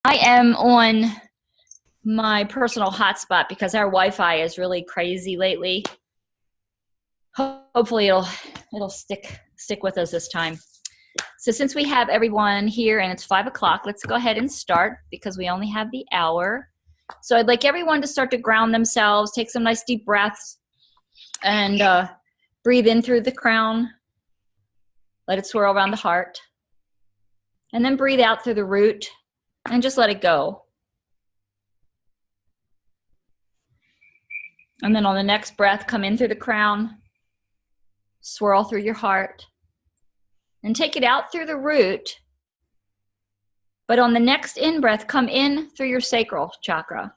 I am on my personal hotspot because our Wi-Fi is really crazy lately. Hopefully it'll stick with us this time. So since we have everyone here and it's 5 o'clock, let's go ahead and start because we only have the hour. So I'd like everyone to start to ground themselves, take some nice deep breaths, and breathe in through the crown. Let it swirl around the heart. And then breathe out through the root and just let it go. And then on the next breath, come in through the crown, swirl through your heart, and take it out through the root. But on the next in-breath, come in through your sacral chakra.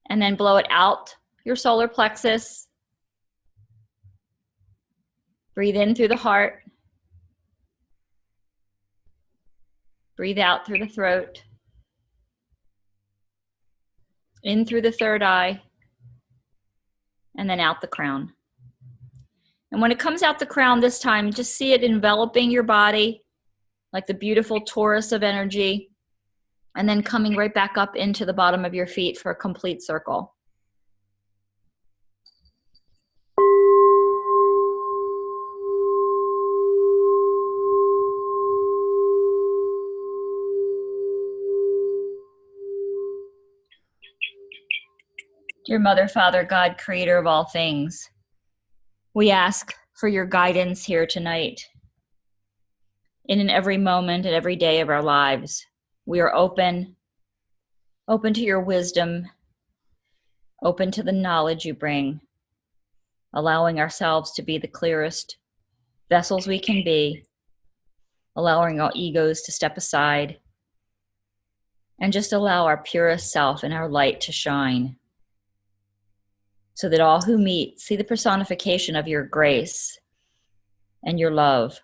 And then blow it out your solar plexus. Breathe in through the heart. Breathe out through the throat. In through the third eye. And then out the crown. And when it comes out the crown this time, just see it enveloping your body like the beautiful torus of energy, and then coming right back up into the bottom of your feet for a complete circle. Dear Mother, Father, God, creator of all things, we ask for your guidance here tonight. In every moment and every day of our lives, we are open to your wisdom, open to the knowledge you bring, allowing ourselves to be the clearest vessels we can be, allowing our egos to step aside, and just allow our purest self and our light to shine, so that all who meet see the personification of your grace and your love.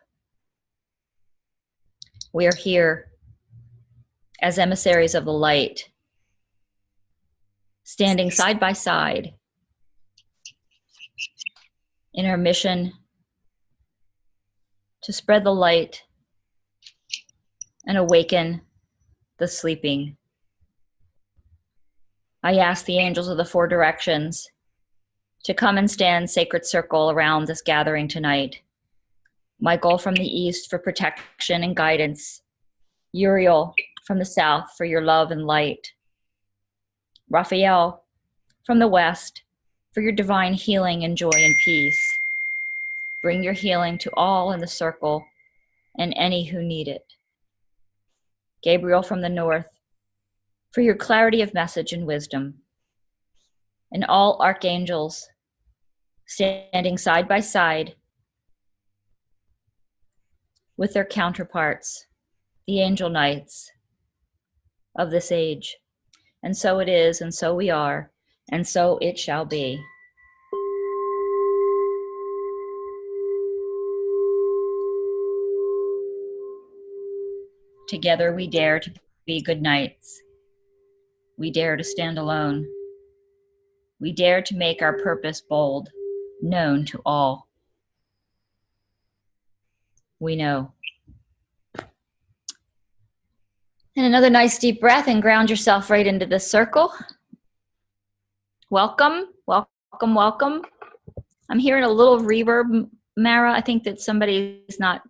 We are here as emissaries of the light, standing side by side in our mission to spread the light and awaken the sleeping. I ask the angels of the four directions to come and stand sacred circle around this gathering tonight. Michael from the east for protection and guidance. Uriel from the south for your love and light. Raphael from the west for your divine healing and joy and peace. Bring your healing to all in the circle and any who need it. Gabriel from the north for your clarity of message and wisdom. And all archangels standing side by side with their counterparts, the angel knights of this age. And so it is, and so we are, and so it shall be. Together we dare to be good knights. We dare to stand alone. We dare to make our purpose bold, known to all. We know. And another nice deep breath and ground yourself right into this circle. Welcome, welcome, welcome. I'm hearing a little reverb, Mara. I think that somebody's not.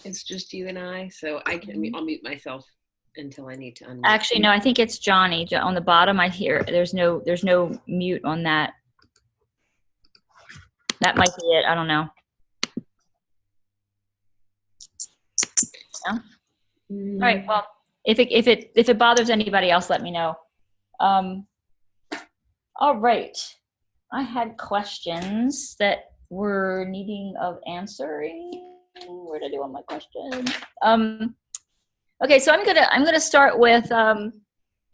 It's just you and I, so I'll mute myself until I need to unmute. Actually, no, I think it's Johnny. On the bottom, I hear there's no mute on that. That might be it. I don't know. Yeah. All right. Well, if it bothers anybody else, let me know. All right. I had questions that were needing of answering. Where did I do all my questions? Okay, so I'm gonna start with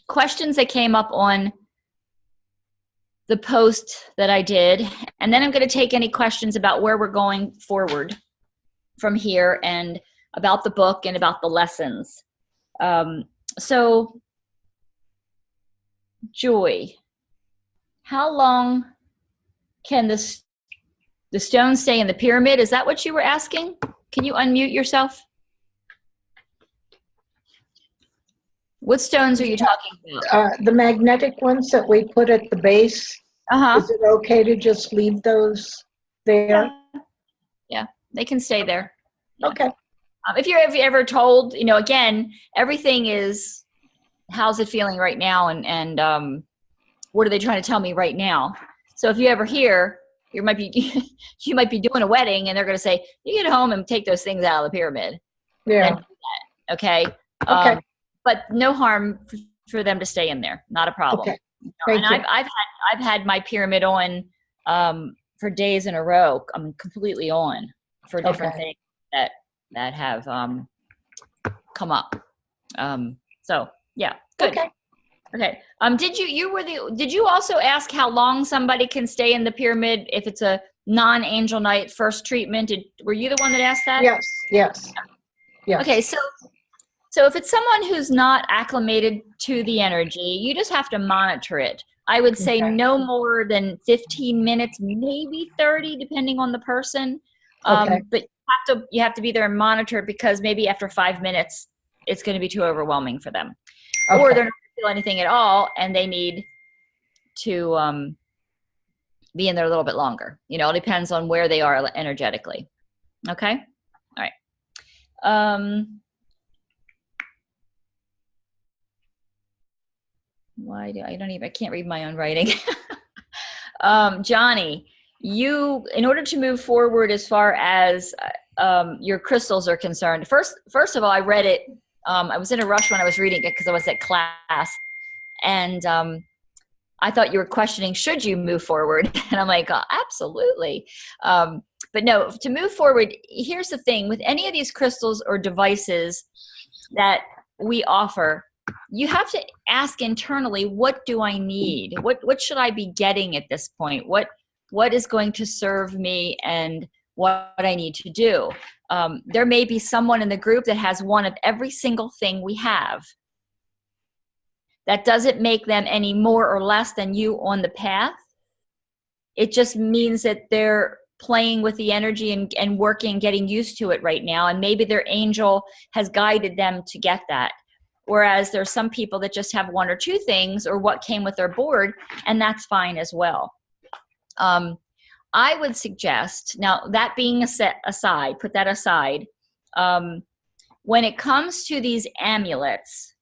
questions that came up on the post that I did, and then I'm gonna take any questions about where we're going forward from here and about the book and about the lessons. So, Joy, how long can the stone stay in the pyramid? Is that what you were asking? Can you unmute yourself? What stones are you talking about? The magnetic ones that we put at the base. Uh-huh. Is it okay to just leave those there? Yeah, they can stay there. Yeah. Okay. If you're ever told, you know, again, everything is, how's it feeling right now, and what are they trying to tell me right now? So if you ever hear, you might be you might be doing a wedding, and they're going to say, you get home and take those things out of the pyramid. Yeah. Okay. Okay. But no harm for them to stay in there. Not a problem. Okay. Thank you. I've had my pyramid on for days in a row. I'm completely on for different things that have come up. So yeah, good. Okay. Did you also ask how long somebody can stay in the pyramid if it's a non-angel night first treatment? Were you the one that asked that? Yes. Okay, so if it's someone who's not acclimated to the energy, you just have to monitor it. I would say no more than 15 minutes, maybe 30, depending on the person. But you have to be there and monitor it, because maybe after 5 minutes, it's going to be too overwhelming for them. Or they're not going to feel anything at all, and they need to be in there a little bit longer. You know, it depends on where they are energetically. Okay? All right. I can't read my own writing. Johnny, in order to move forward as far as your crystals are concerned, first of all, I read it. I was in a rush when I was reading it because I was at class, and I thought you were questioning, should you move forward? And I'm like, oh, absolutely. But no, to move forward, here's the thing. With any of these crystals or devices that we offer, you have to ask internally, what do I need? What should I be getting at this point? What is going to serve me, and what I need to do? There may be someone in the group that has one of every single thing we have. That doesn't make them any more or less than you on the path. It just means that they're playing with the energy and working, getting used to it right now. And maybe their angel has guided them to get that. Whereas there's some people that just have one or two things, or what came with their board, and that's fine as well. I would suggest, now that being aside, put that aside, when it comes to these amulets,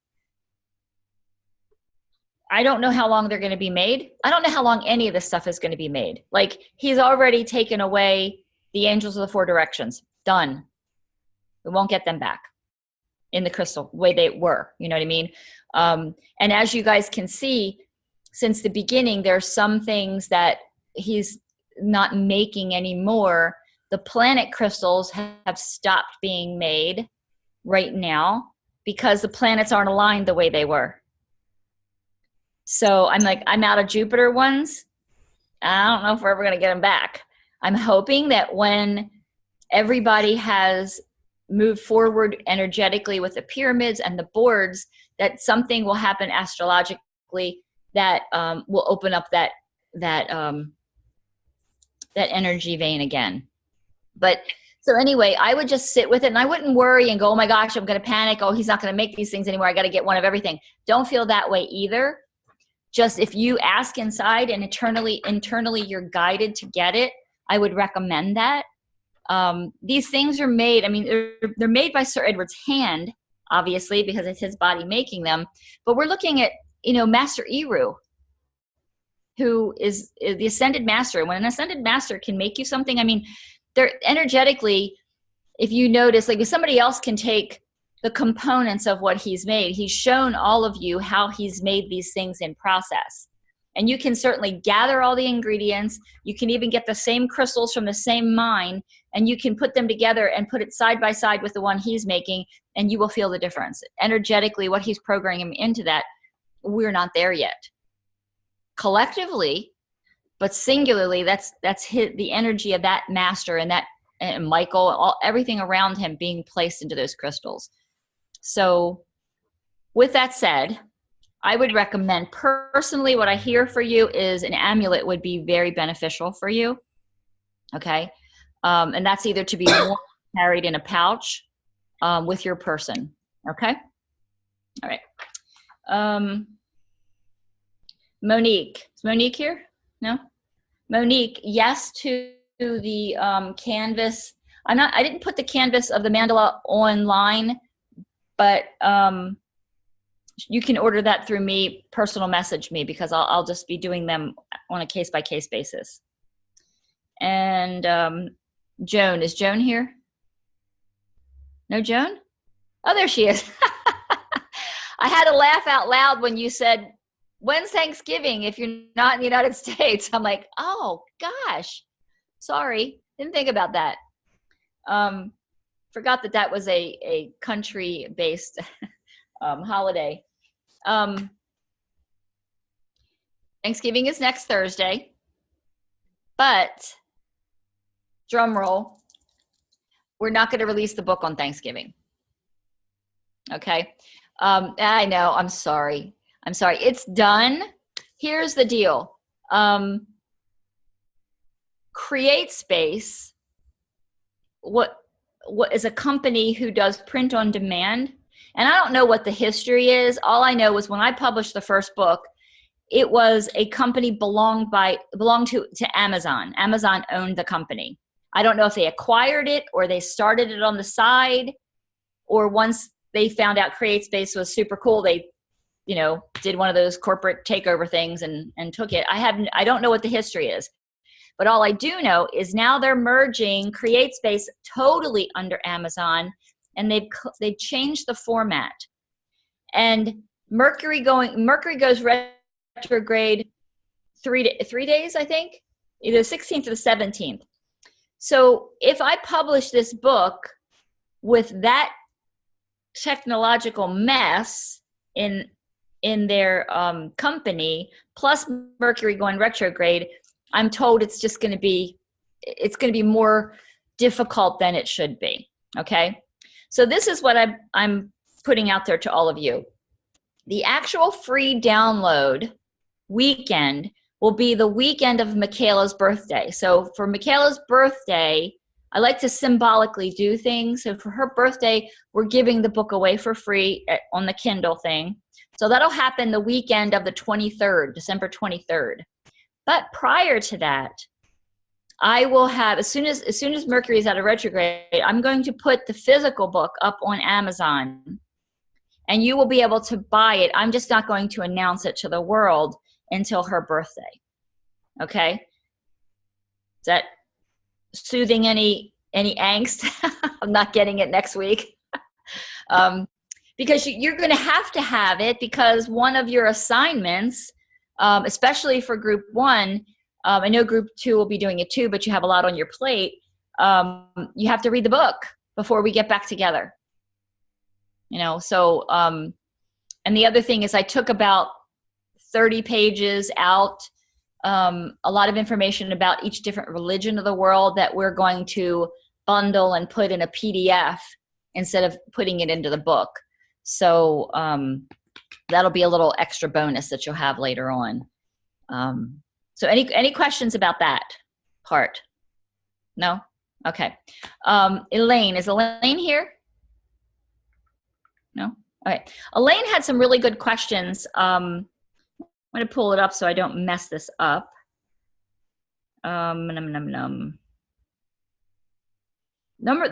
I don't know how long they're going to be made. I don't know how long any of this stuff is going to be made. Like, he's already taken away the angels of the four directions. Done. We won't get them back in the crystal way they were. You know what I mean? And as you guys can see, since the beginning, there are some things that he's not making anymore. The planet crystals have stopped being made right now because the planets aren't aligned the way they were. So I'm out of Jupiter ones. I don't know if we're ever going to get them back. I'm hoping that when everybody has moved forward energetically with the pyramids and the boards, that something will happen astrologically that will open up that energy vein again. But so anyway, I would just sit with it, and I wouldn't worry and go, oh my gosh, I'm going to panic. Oh, he's not going to make these things anymore. I got to get one of everything. Don't feel that way either. Just if you ask inside and internally you're guided to get it, I would recommend that. These things are made, I mean, they're made by Sir Edward's hand, obviously, because it's his body making them. But we're looking at, Master Eru, who is the Ascended Master. When an Ascended Master can make you something, I mean, they're energetically, if you notice, like if somebody else can take the components of what he's made, he's shown all of you how he's made these things in process. And you can certainly gather all the ingredients. You can even get the same crystals from the same mine, and you can put them together and put it side by side with the one he's making, and you will feel the difference. Energetically, what he's programming into that, we're not there yet. Collectively, but singularly, that's the energy of that master and Michael, everything around him being placed into those crystals. So with that said, I would recommend, personally, what I hear for you is an amulet would be very beneficial for you. Okay. And that's either to be worn, carried in a pouch with your person. Okay. All right. Monique. Is Monique here? No? Monique, yes to the canvas. I didn't put the canvas of the mandala online, but you can order that through me, personal message me, because I'll just be doing them on a case-by-case basis. And Joan, is Joan here? No Joan? Oh, there she is. I had to laugh out loud when you said, when's Thanksgiving if you're not in the United States? I'm like, oh gosh, sorry, didn't think about that. Forgot that was a country-based holiday. Thanksgiving is next Thursday, but drum roll, we're not going to release the book on Thanksgiving. Okay. I know, I'm sorry. It's done. Here's the deal. Create Space, what is a company who does print on demand. And I don't know what the history is. All I know is when I published the first book, it was a company belonged to Amazon. Amazon owned the company. I don't know if they acquired it or they started it on the side, or once they found out Create Space was super cool, they, did one of those corporate takeover things and took it. I don't know what the history is, but all I do know is now they're merging Create Space totally under Amazon, and they've changed the format. And Mercury goes retrograde 3 days, I think, either the 16th or the 17th. So if I publish this book with that technological mess in their company, plus Mercury going retrograde, I'm told it's going to be more difficult than it should be. Okay. So this is what I'm putting out there to all of you. The actual free download weekend will be the weekend of Michaela's birthday. So for Michaela's birthday, I like to symbolically do things. So for her birthday, we're giving the book away for free on the Kindle thing. So that'll happen the weekend of the 23rd, December 23rd. But prior to that, I will have, as soon as Mercury is out of retrograde, I'm going to put the physical book up on Amazon, and you will be able to buy it. I'm just not going to announce it to the world until her birthday. Okay? Is that soothing any angst? I'm not getting it next week. Because you're going to have it, because one of your assignments, especially for group 1, I know group 2 will be doing it too, but you have a lot on your plate. You have to read the book before we get back together. So, and the other thing is I took about 30 pages out, a lot of information about each different religion of the world that we're going to bundle and put in a PDF instead of putting it into the book. So that'll be a little extra bonus that you'll have later on. So any questions about that part? No? Okay. Elaine, is Elaine here? No? Okay. Elaine had some really good questions. I'm going to pull it up so I don't mess this up. The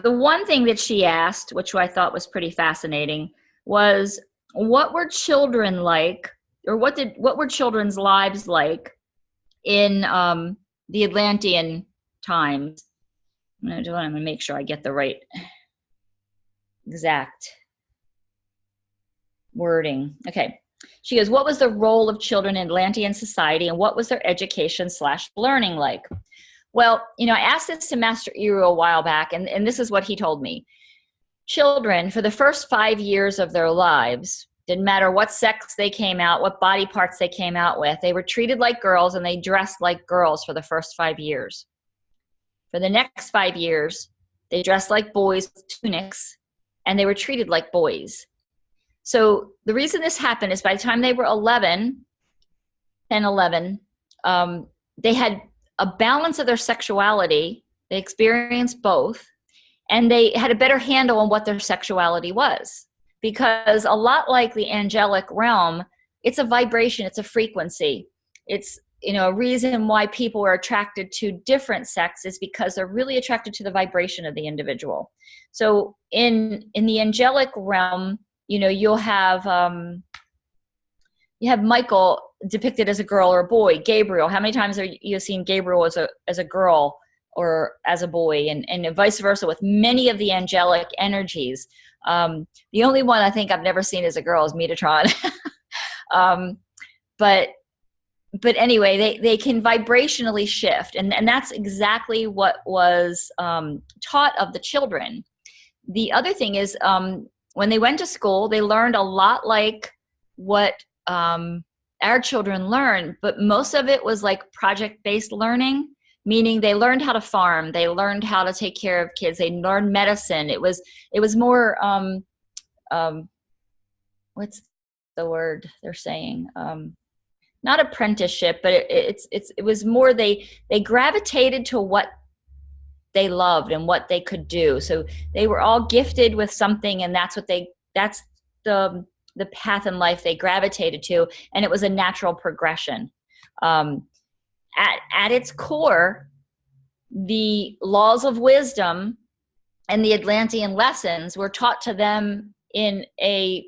one thing that she asked, which I thought was pretty fascinating, was what were children like, or what were children's lives like in the Atlantean times? I'm going to make sure I get the right exact wording. Okay. She goes, what was the role of children in Atlantean society, and what was their education/learning like? Well, I asked this to Master Eru a while back, and this is what he told me. Children, for the first 5 years of their lives, didn't matter what sex they came out, what body parts they came out with, they were treated like girls and they dressed like girls for the first 5 years. For the next 5 years, they dressed like boys with tunics, and they were treated like boys. So the reason this happened is by the time they were 11, they had a balance of their sexuality. They experienced both, and they had a better handle on what their sexuality was, because a lot like the angelic realm, it's a vibration, it's a frequency. It's, a reason why people are attracted to different sects is because they're really attracted to the vibration of the individual. So in the angelic realm, you'll have Michael depicted as a girl or a boy. Gabriel, how many times have you seen Gabriel as a girl or as a boy, and vice versa with many of the angelic energies. The only one I think I've never seen as a girl is Metatron. But anyway, they can vibrationally shift, and that's exactly what was taught of the children. The other thing is, when they went to school, they learned a lot like what our children learn, but most of it was like project-based learning, meaning they learned how to farm, they learned how to take care of kids, they learned medicine. It was more what's the word they're saying? Not apprenticeship, but it was more they gravitated to what they loved and what they could do. So they were all gifted with something, and that's the path in life they gravitated to, and it was a natural progression. At its core, the laws of wisdom and the Atlantean lessons were taught to them in a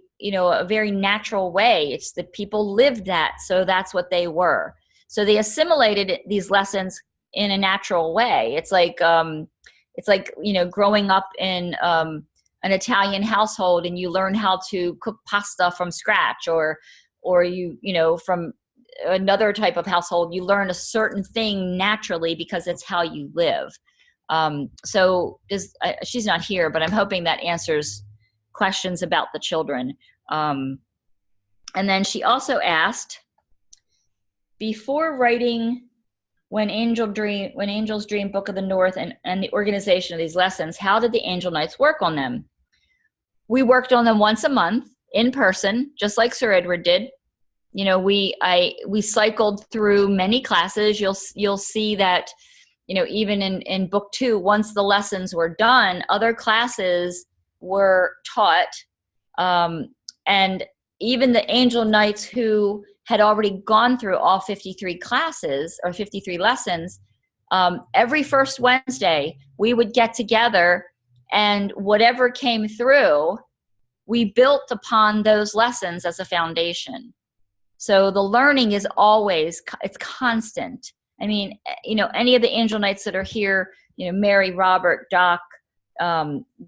very natural way. It's that people lived that, so that's what they were. So they assimilated these lessons in a natural way. It's like growing up in an Italian household, and you learn how to cook pasta from scratch, or from another type of household, you learn a certain thing naturally because it's how you live. She's not here, but I'm hoping that answers questions about the children. And then she also asked, before writing When Angels Dream, Book of the North, and the organization of these lessons, how did the Angel Knights work on them? We worked on them once a month in person, just like Sir Edward did. We cycled through many classes. You'll see that, even in book 2, once the lessons were done, other classes were taught. And even the Angel Knights who had already gone through all 53 classes or 53 lessons, every first Wednesday we would get together, and whatever came through, we built upon those lessons as a foundation. So the learning is always, it's constant. I mean, any of the Angel Knights that are here, Mary, Robert, Doc,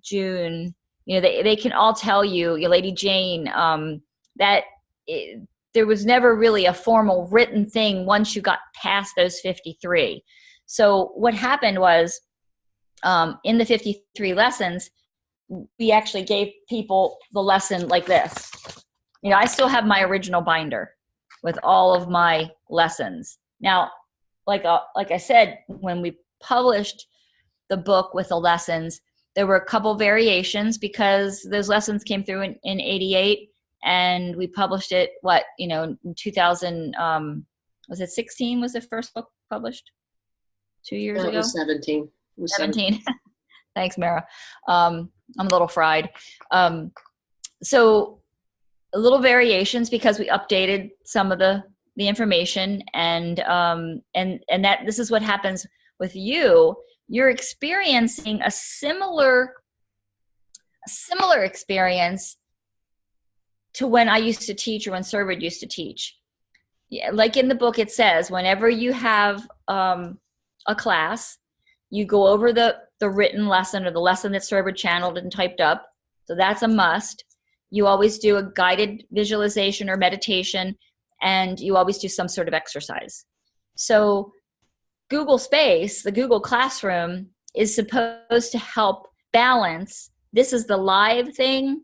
June, they can all tell you, Lady Jane, that there was never really a formal written thing once you got past those 53. So what happened was, in the 53 lessons, we actually gave people the lesson like this. I still have my original binder with all of my lessons. Now, like I said, when we published the book with the lessons, there were a couple variations because those lessons came through in 88, and we published it, in 2000, was it 16 was the first book published? 2 years ago? It was 17. It was 17. Thanks, Mara. I'm a little fried. So a little variations because we updated some of the information, and that this is what happens with you. You're experiencing a similar experience to when I used to teach, or when Sir Edward used to teach. Yeah, like in the book it says, whenever you have a class, you go over the written lesson, or the lesson that Sir Edward channeled and typed up. So that's a must. You always do a guided visualization or meditation, and you always do some sort of exercise. So Google Space, the Google Classroom, is supposed to help balance. This is the live thing.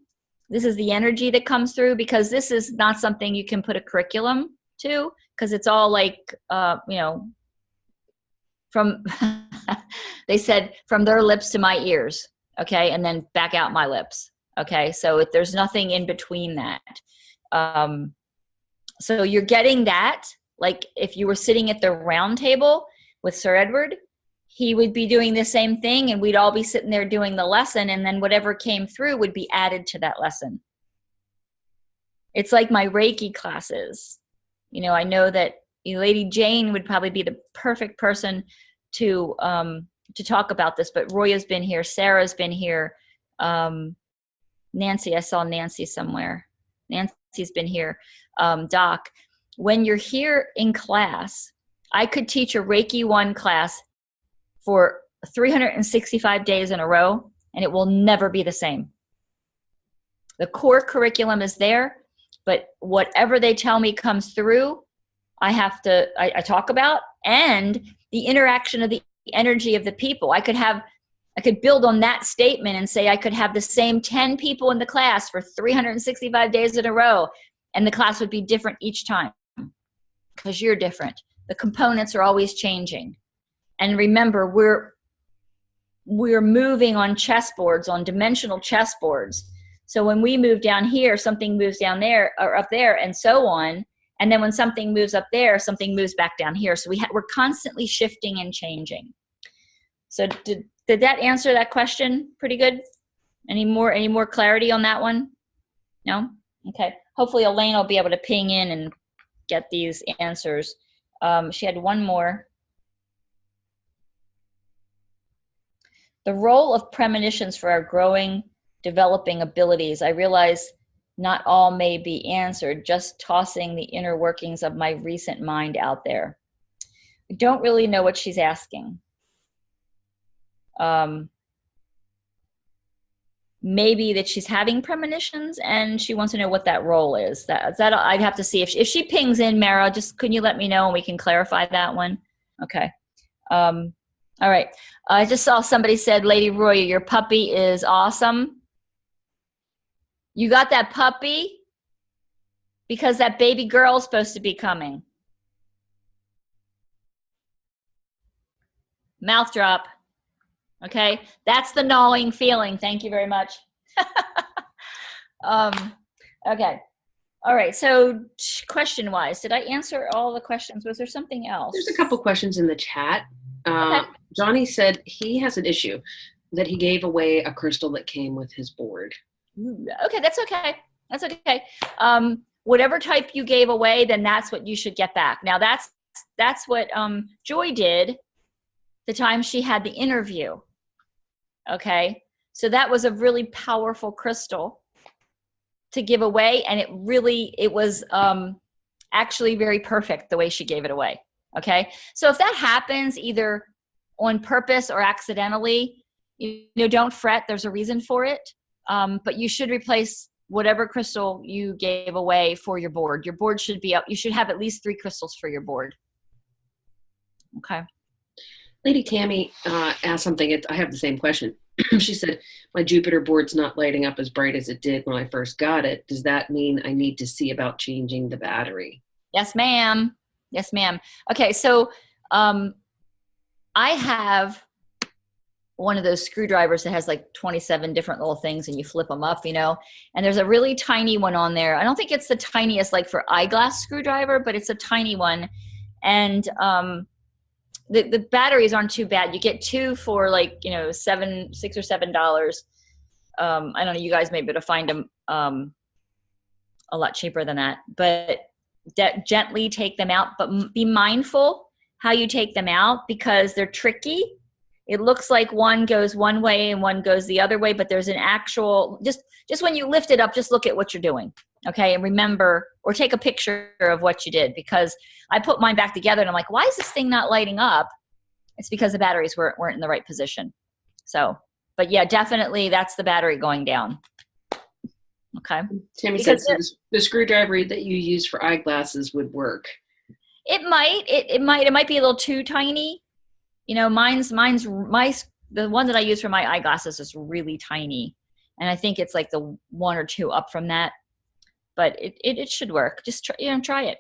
This is the energy that comes through, because this is not something you can put a curriculum to, because it's all like, from, they said, from their lips to my ears, okay, and then back out my lips, okay? So there's nothing in between that. So you're getting that, like if you were sitting at the round table with Sir Edward, he would be doing the same thing, and we'd all be sitting there doing the lesson, and then whatever came through would be added to that lesson. It's like my Reiki classes. You know, I know that Lady Jane would probably be the perfect person to talk about this, but Roya's been here, Sarah's been here, Nancy, I saw Nancy somewhere. Nancy's been here. Doc, when you're here in class, I could teach a Reiki 1 class for 365 days in a row, and it will never be the same. The core curriculum is there, but whatever they tell me comes through, I talk about, and the interaction of the energy of the people. I could build on that statement and say I could have the same 10 people in the class for 365 days in a row, and the class would be different each time because you're different. The components are always changing. And remember, we're moving on chessboards, on dimensional chessboards. So when we move down here, something moves down there or up there, and so on. And then when something moves up there, something moves back down here. So we're constantly shifting and changing. So did that answer that question pretty good? Any more clarity on that one? No? Okay. Hopefully Elaine will be able to ping in and get these answers. She had one more. The role of premonitions for our growing, developing abilities. I realize not all may be answered, just tossing the inner workings of my recent mind out there. I don't really know what she's asking. Maybe that she's having premonitions and she wants to know what that role is. That I'd have to see. If she pings in, Mara, just couldn't you let me know and we can clarify that one? Okay. All right. I just saw somebody said, Lady Roya, your puppy is awesome. You got that puppy because that baby girl is supposed to be coming. Mouth drop. Okay. That's the gnawing feeling. Thank you very much. Okay. All right. So question wise, did I answer all the questions? Was there something else? There's a couple questions in the chat. Okay. Johnny said he has an issue that he gave away a crystal that came with his board. Okay, that's okay. That's okay. Whatever type you gave away, then that's what you should get back. Now that's what Joy did the time she had the interview. Okay, so that was a really powerful crystal to give away, and it was actually very perfect the way she gave it away. Okay, so if that happens either on purpose or accidentally, don't fret. There's a reason for it. But you should replace whatever crystal you gave away for your board. Your board should be up. You should have at least 3 crystals for your board. Okay. Lady Tammy asked something. I have the same question. She said, my Jupiter board's not lighting up as bright as it did when I first got it. Does that mean I need to see about changing the battery? Yes, ma'am. Yes, ma'am. Okay, so I have one of those screwdrivers that has like 27 different little things and you flip them up, and there's a really tiny one on there. I don't think it's the tiniest like for eyeglass screwdriver, but it's a tiny one. And the batteries aren't too bad. You get 2 for like, $6 or $7. I don't know, you guys may be able to find them a lot cheaper than that, but gently take them out, but be mindful how you take them out because they're tricky. It looks like one goes one way and one goes the other way, but there's an actual, just when you lift it up, just look at what you're doing. Okay. And remember, or take a picture of what you did, because I put mine back together and I'm like, why is this thing not lighting up? It's because the batteries weren't in the right position. So, but yeah, definitely that's the battery going down. Okay. Tammy said the screwdriver that you use for eyeglasses would work. It might be a little too tiny. Mine's the one that I use for my eyeglasses is really tiny. And I think it's like the 1 or 2 up from that, but it should work. Just try it.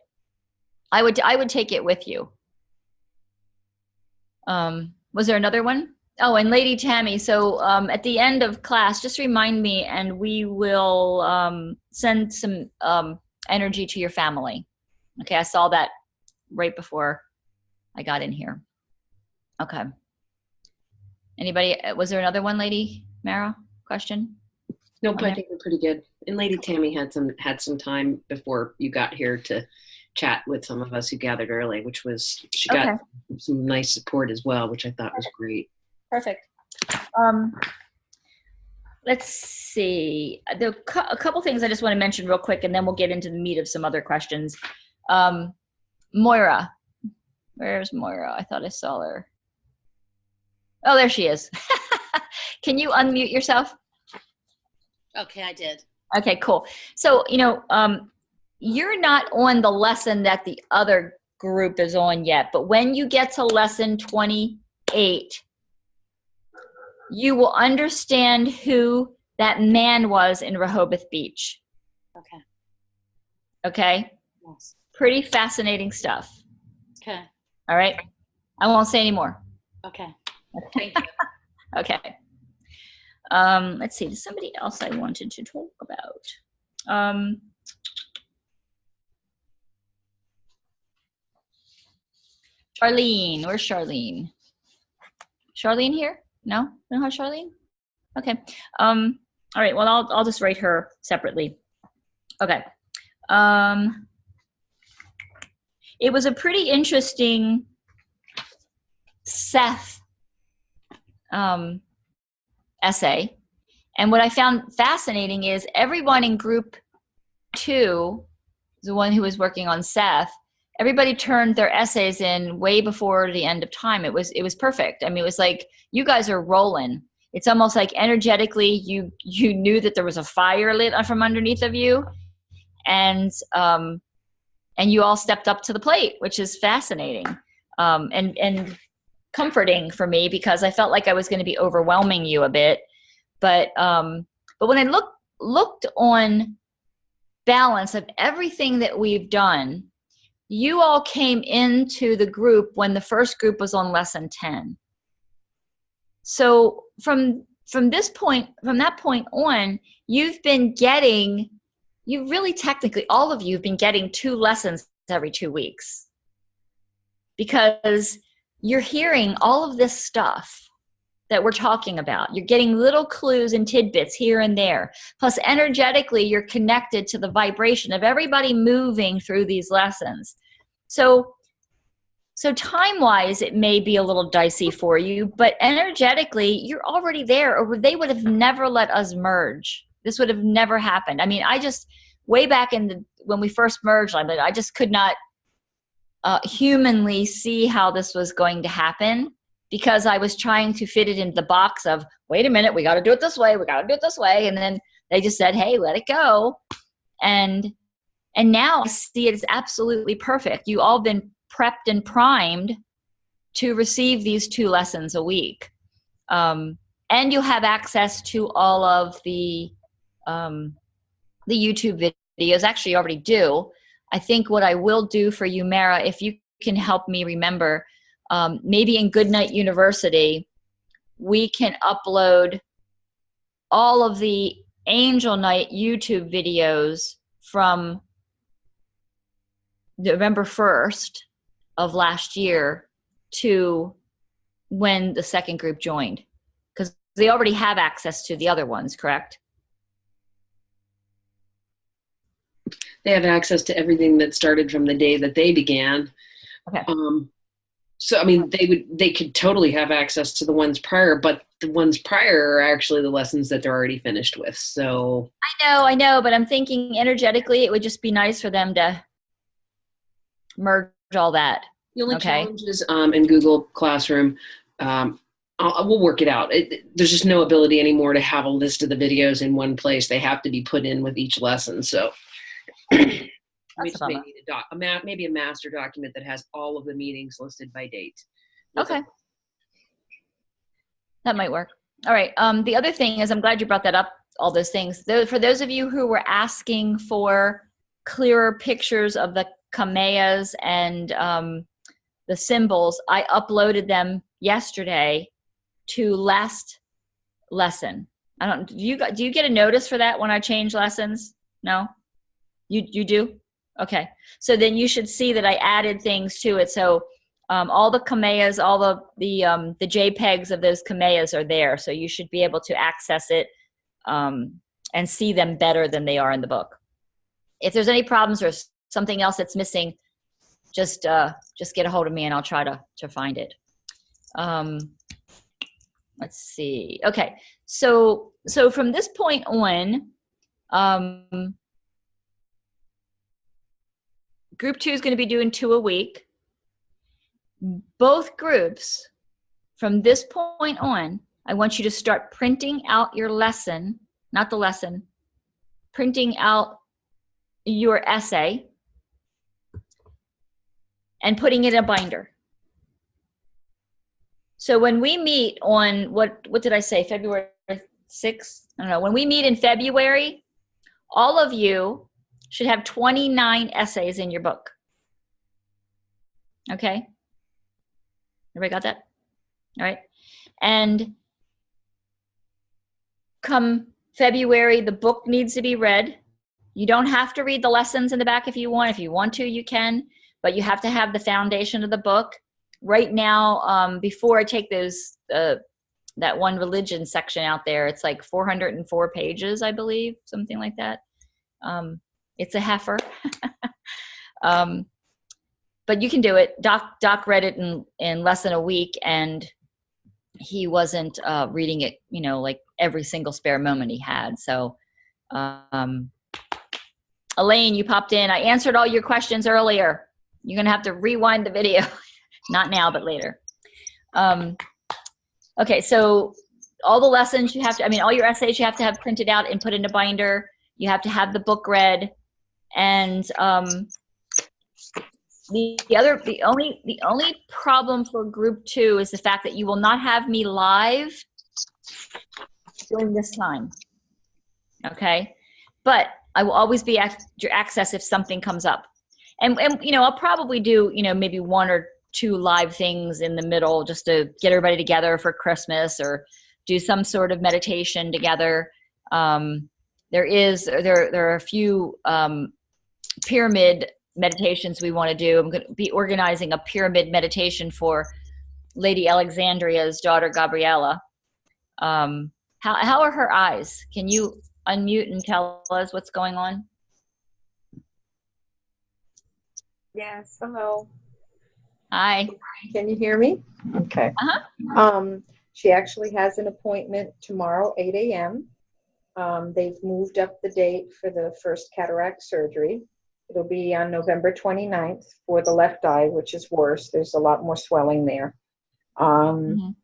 I would take it with you. Was there another one? Oh, and Lady Tammy. So at the end of class, just remind me and we will send some energy to your family. Okay. I saw that right before I got in here. Okay. Anybody, was there another one, Lady Mara? Question? Nope, on I there? think we're pretty good. And Lady Tammy had some time before you got here to chat with some of us who gathered early, which was she got Okay, some nice support as well, which I thought was great. perfect. Let's see. A couple things I just want to mention real quick, and then we'll get into the meat of some other questions. Moira. Where's Moira? I thought I saw her. Oh, there she is. Can you unmute yourself? Okay, I did. Okay, cool. So, you're not on the lesson that the other group is on yet, but when you get to lesson 28, you will understand who that man was in Rehoboth Beach. Okay. Okay? Yes. Pretty fascinating stuff. Okay. All right? I won't say any more. Okay. Thank you. Okay. Let's see. There's somebody else I wanted to talk about. Charlene. Where's Charlene? Charlene here? No? No, have Charlene? Okay. All right. Well, I'll just write her separately. Okay. It was a pretty interesting Seth essay. And what I found fascinating is everyone in group 2, the one who was working on Seth, everybody turned their essays in way before the end of time. It was perfect. I mean, it was like, you guys are rolling. It's almost like energetically you knew that there was a fire lit from underneath of you, and you all stepped up to the plate, which is fascinating and comforting for me, because I felt like I was going to be overwhelming you a bit. But when I looked on balance of everything that we've done, you all came into the group when the first group was on lesson 10. So from that point on, you've really technically, all of you have been getting 2 lessons every 2 weeks, because you're hearing all of this stuff that we're talking about. You're getting little clues and tidbits here and there. Plus, energetically, you're connected to the vibration of everybody moving through these lessons. So time-wise, it may be a little dicey for you, but energetically, you're already there, or they would have never let us merge. This would have never happened. I mean, way back when we first merged, I just could not humanly see how this was going to happen, because I was trying to fit it into the box of, wait a minute, we got to do it this way. And then they just said, hey, let it go. And now I see it as absolutely perfect. You all been prepped and primed to receive these 2 lessons a week. And you'll have access to all of the YouTube videos. Actually, you already do. I think what I will do for you, Mara, if you can help me remember, maybe in GoodKnight University, we can upload all of the Angel Night YouTube videos from November 1st of last year to when the second group joined, because they already have access to the other ones, correct? They have access to everything that started from the day that they began. Okay. So, I mean, they could totally have access to the ones prior, but the ones prior are actually the lessons that they're already finished with. So I know, but I'm thinking energetically, it would just be nice for them to merge all that. the only Okay. challenge is in Google Classroom, we'll work it out. There's just no ability anymore to have a list of the videos in one place. They have to be put in with each lesson. So we just may need maybe a master document that has all of the meetings listed by date. Okay. That might work. All right. The other thing is, I'm glad you brought that up, all those things. For those of you who were asking for clearer pictures of the kameas and the symbols, I uploaded them yesterday to last lesson. Do you get a notice for that when I change lessons? No? You do? Okay. So then you should see that I added things to it. So all the kameas, all the JPEGs of those kameas are there. So you should be able to access it. And and see them better than they are in the book. If there's any problems or something else that's missing, just get a hold of me and I'll try to find it. Let's see. Okay. So from this point on, group 2 is going to be doing 2 a week. Both groups, from this point on, I want you to start printing out your lesson, not the lesson, printing out your essay and putting it in a binder. So when we meet on, what did I say, February 6th? I don't know. When we meet in February, all of you should have 29 essays in your book. Okay? Everybody got that? All right. And come February, the book needs to be read. You don't have to read the lessons in the back if you want. If you want to, you can. But you have to have the foundation of the book. Right now, before I take those, that one religion section out there, it's like 404 pages, I believe, something like that. It's a heifer. But you can do it. Doc read it in less than a week, and he wasn't reading it, like every single spare moment he had. So, Elaine, you popped in. I answered all your questions earlier. You're going to have to rewind the video. Not now, but later. Okay, so all the lessons you have to, all your essays you have to have printed out and put in a binder. You have to have the book read. And the only problem for group 2 is the fact that you will not have me live during this time. Okay? But I will always be at your access if something comes up. And I'll probably do, maybe 1 or 2 live things in the middle just to get everybody together for Christmas, or do some sort of meditation together. There are a few pyramid meditations we want to do. I'm going to be organizing a pyramid meditation for Lady Alexandria's daughter, Gabriella. How are her eyes? Can you unmute and tell us what's going on? Yes, hello. Hi. Can you hear me? Okay. She actually has an appointment tomorrow, 8 a.m. They've moved up the date for the first cataract surgery. It'll be on November 29th for the left eye, which is worse. There's a lot more swelling there. And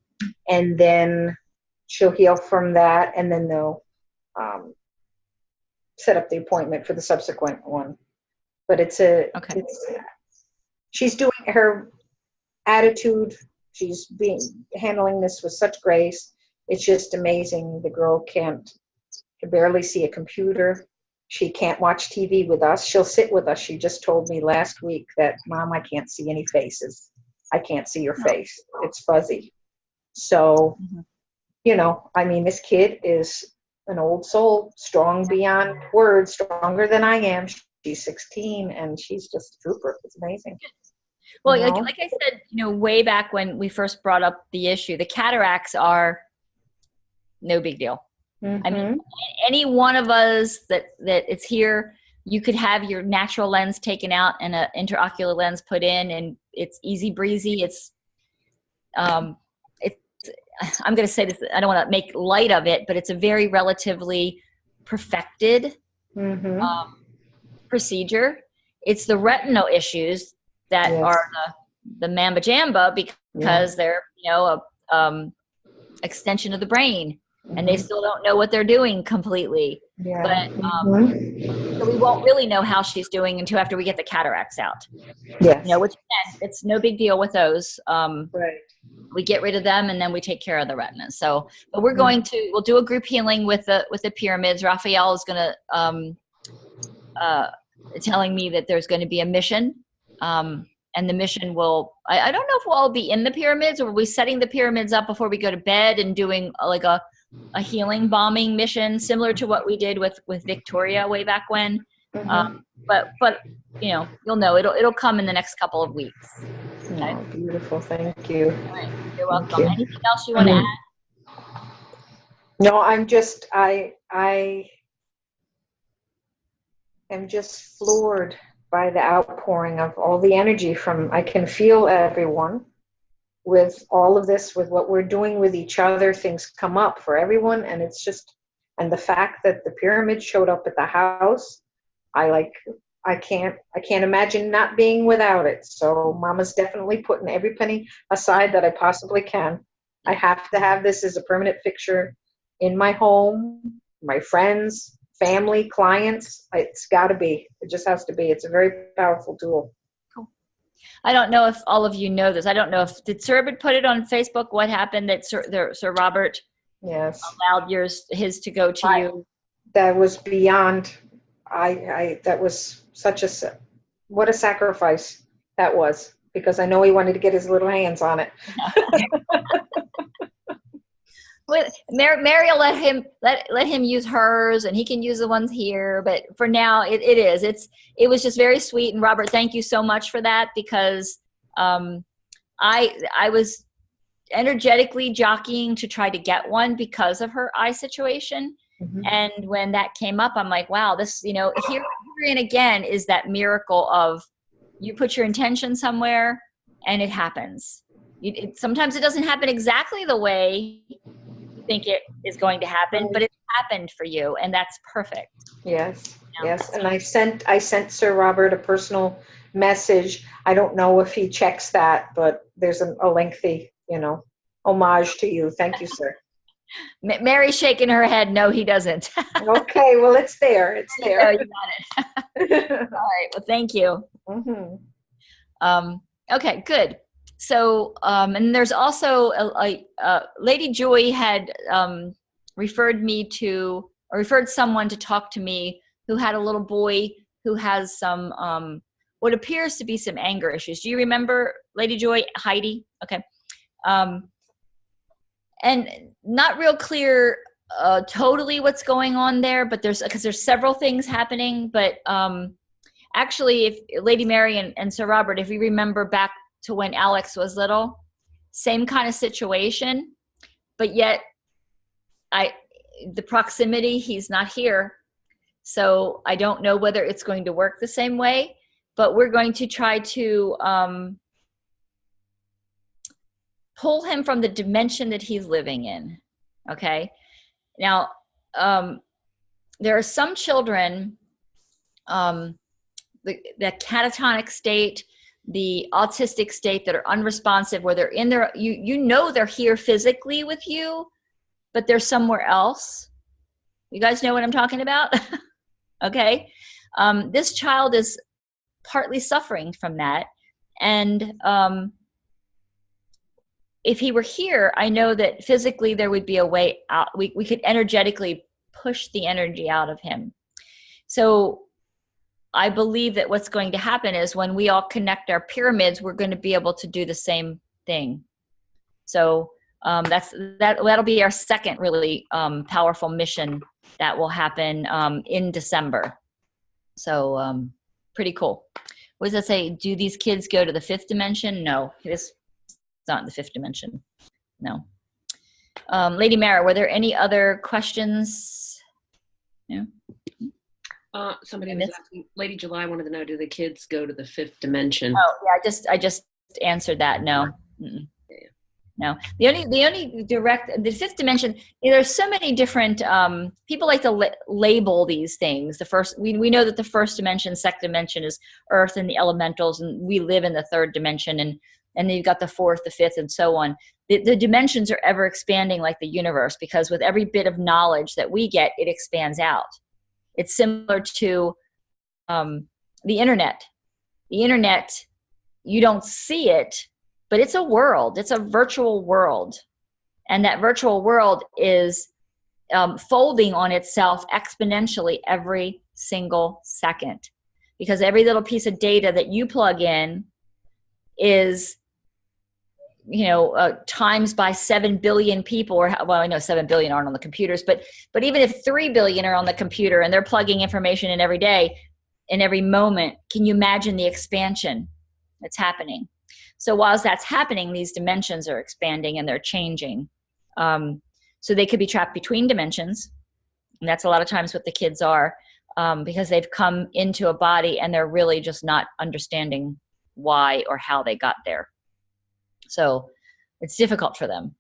then she'll heal from that, and then they'll set up the appointment for the subsequent one. But she's doing her attitude. She's handling this with such grace. It's just amazing. The girl can barely see a computer. She can't watch TV with us. She'll sit with us. She just told me last week that, Mom, I can't see any faces. I can't see your face. It's fuzzy. So, this kid is an old soul, strong beyond words, stronger than I am. She's 16, and she's just a trooper. It's amazing. Well, like I said, way back when we first brought up the issue, the cataracts are no big deal. Mm-hmm. Any one of us that it's here, you could have your natural lens taken out and an intraocular lens put in, and it's easy breezy. I'm going to say this, I don't want to make light of it, but it's a very relatively perfected procedure. It's the retinal issues that are the mamba jamba, because they're, extension of the brain, and they still don't know what they're doing completely. But so we won't really know how she's doing until after we get the cataracts out. Which it's no big deal with those. We get rid of them, and then we take care of the retina. So, but we're we'll do a group healing with the pyramids. Raphael is going to telling me that there's going to be a mission. And the mission will, I don't know if we'll all be in the pyramids, or we'll be setting the pyramids up before we go to bed and doing like a healing bombing mission, similar to what we did with Victoria way back when. But you'll know it'll come in the next couple of weeks. Okay? Oh, beautiful. Thank you. All right. You're welcome. Anything else you want to add? No, I'm just, I am just floored by the outpouring of all the energy I can feel everyone with all of this, with what we're doing with each other. Things come up for everyone, and and the fact that the pyramid showed up at the house, I can't imagine not being without it. So Mama's definitely putting every penny aside that I possibly can. I have to have this as a permanent fixture in my home, my friends, family, clients. It's got to be. It just has to be. It's a very powerful tool. Cool. I don't know if all of you know this. I don't know if, did Sir put it on Facebook what happened that Sir Robert allowed his to go to you? That was beyond, that was what a sacrifice that was, because I know he wanted to get his little hands on it. Well, Mary will let him use hers, and he can use the ones here. But for now, it was just very sweet. And Robert, thank you so much for that, because I was energetically jockeying to try to get one because of her eye situation. Mm-hmm. And when that came up, I'm like, wow, this, here and again is that miracle of you put your intention somewhere and it happens. Sometimes it doesn't happen exactly the way you think it is going to happen, but it happened for you, and that's perfect. Yes. Yes. And I sent Sir Robert a personal message. I don't know if he checks that, but there's a lengthy, homage to you. Thank you, sir. Mary's shaking her head. No, he doesn't. Okay. Well, it's there. It's there. Oh, you got it. All right. Well, thank you. Mm-hmm. Okay, good. So, and there's also Lady Joy had referred someone to talk to me who had a little boy who has some, what appears to be some anger issues. Do you remember Lady Joy? Heidi? Okay. And not real clear totally what's going on there, but because there's several things happening. But actually, if Lady Mary and Sir Robert, if you remember back to when Alex was little, same kind of situation, but yet the proximity, he's not here. So I don't know whether it's going to work the same way, but we're going to try to pull him from the dimension that he's living in. Okay. Now, there are some children, the catatonic state, the autistic state, that are unresponsive, where they're in there, they're here physically with you, but they're somewhere else. You guys know what I'm talking about? Okay. This child is partly suffering from that. And if he were here, I know that physically there would be a way out. We could energetically push the energy out of him. So I believe that what's going to happen is when we all connect our pyramids, we're going to be able to do the same thing. So that'll be our second really powerful mission that will happen in December. So pretty cool. What does that say? Do these kids go to the fifth dimension? No, it's not in the fifth dimension. No. Lady Mara, were there any other questions? No. Somebody was asking, Lady July wanted to know, do the kids go to the fifth dimension? Oh, yeah, I just answered that. No. Mm-mm. No. The only the fifth dimension, there's so many different, people like to label these things. We know that the first dimension, second dimension is Earth and the elementals, and we live in the third dimension, and then you've got the fourth, the fifth, and so on. The dimensions are ever expanding like the universe, because with every bit of knowledge that we get, it expands out. It's similar to the internet. The internet, you don't see it, but it's a world. It's a virtual world. And that virtual world is folding on itself exponentially every single second. Because every little piece of data that you plug in is, times by 7 billion people, I know 7 billion aren't on the computers, but even if 3 billion are on the computer and they're plugging information in every day, in every moment, can you imagine the expansion that's happening? So whilst that's happening, these dimensions are expanding and they're changing. So they could be trapped between dimensions, and that's a lot of times what the kids are. because they've come into a body and they're really just not understanding why or how they got there. So it's difficult for them.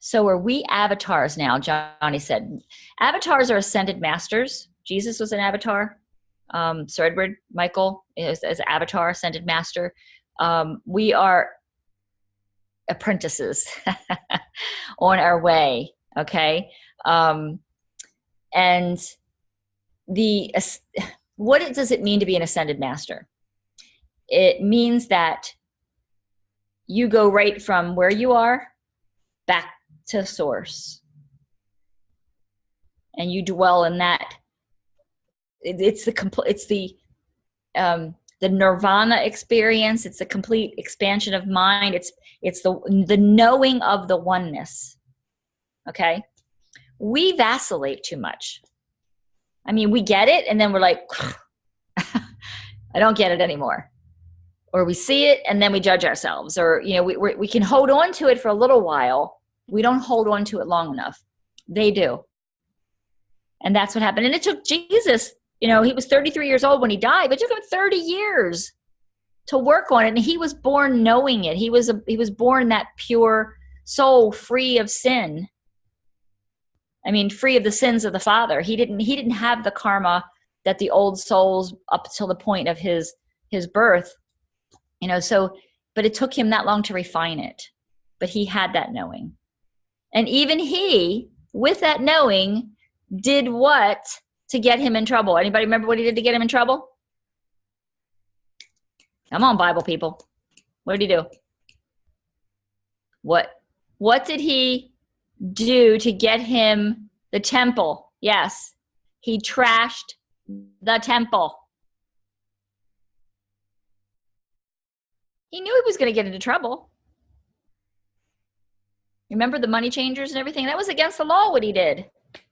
So are we avatars now? Johnny said, avatars are ascended masters. Jesus was an avatar. Sir Edward Michael is an avatar, ascended master. We are apprentices on our way. Okay. And what does it mean to be an ascended master? It means that you go right from where you are back to source, and you dwell in that. It's the nirvana experience. It's a complete expansion of mind. It's the knowing of the oneness. Okay, we vacillate too much. I mean, we get it, and then we're like, I don't get it anymore. Or we see it, and then we judge ourselves. Or, you know, we can hold on to it for a little while. We don't hold on to it long enough. They do. And that's what happened. And it took Jesus, you know, he was 33 years old when he died, but it took him 30 years to work on it. And he was born knowing it. He was born that pure soul, free of sin. I mean, free of the sins of the Father. He didn't have the karma that the old souls up till the point of his birth, you know, so, but it took him that long to refine it. But he had that knowing. And even he, with that knowing, did what to get him in trouble? Anybody remember what he did to get him in trouble? Come on, Bible people. What did he do? What did he do to get him the temple? Yes, he trashed the temple. He knew he was going to get into trouble. Remember the money changers and everything? That was against the law what he did.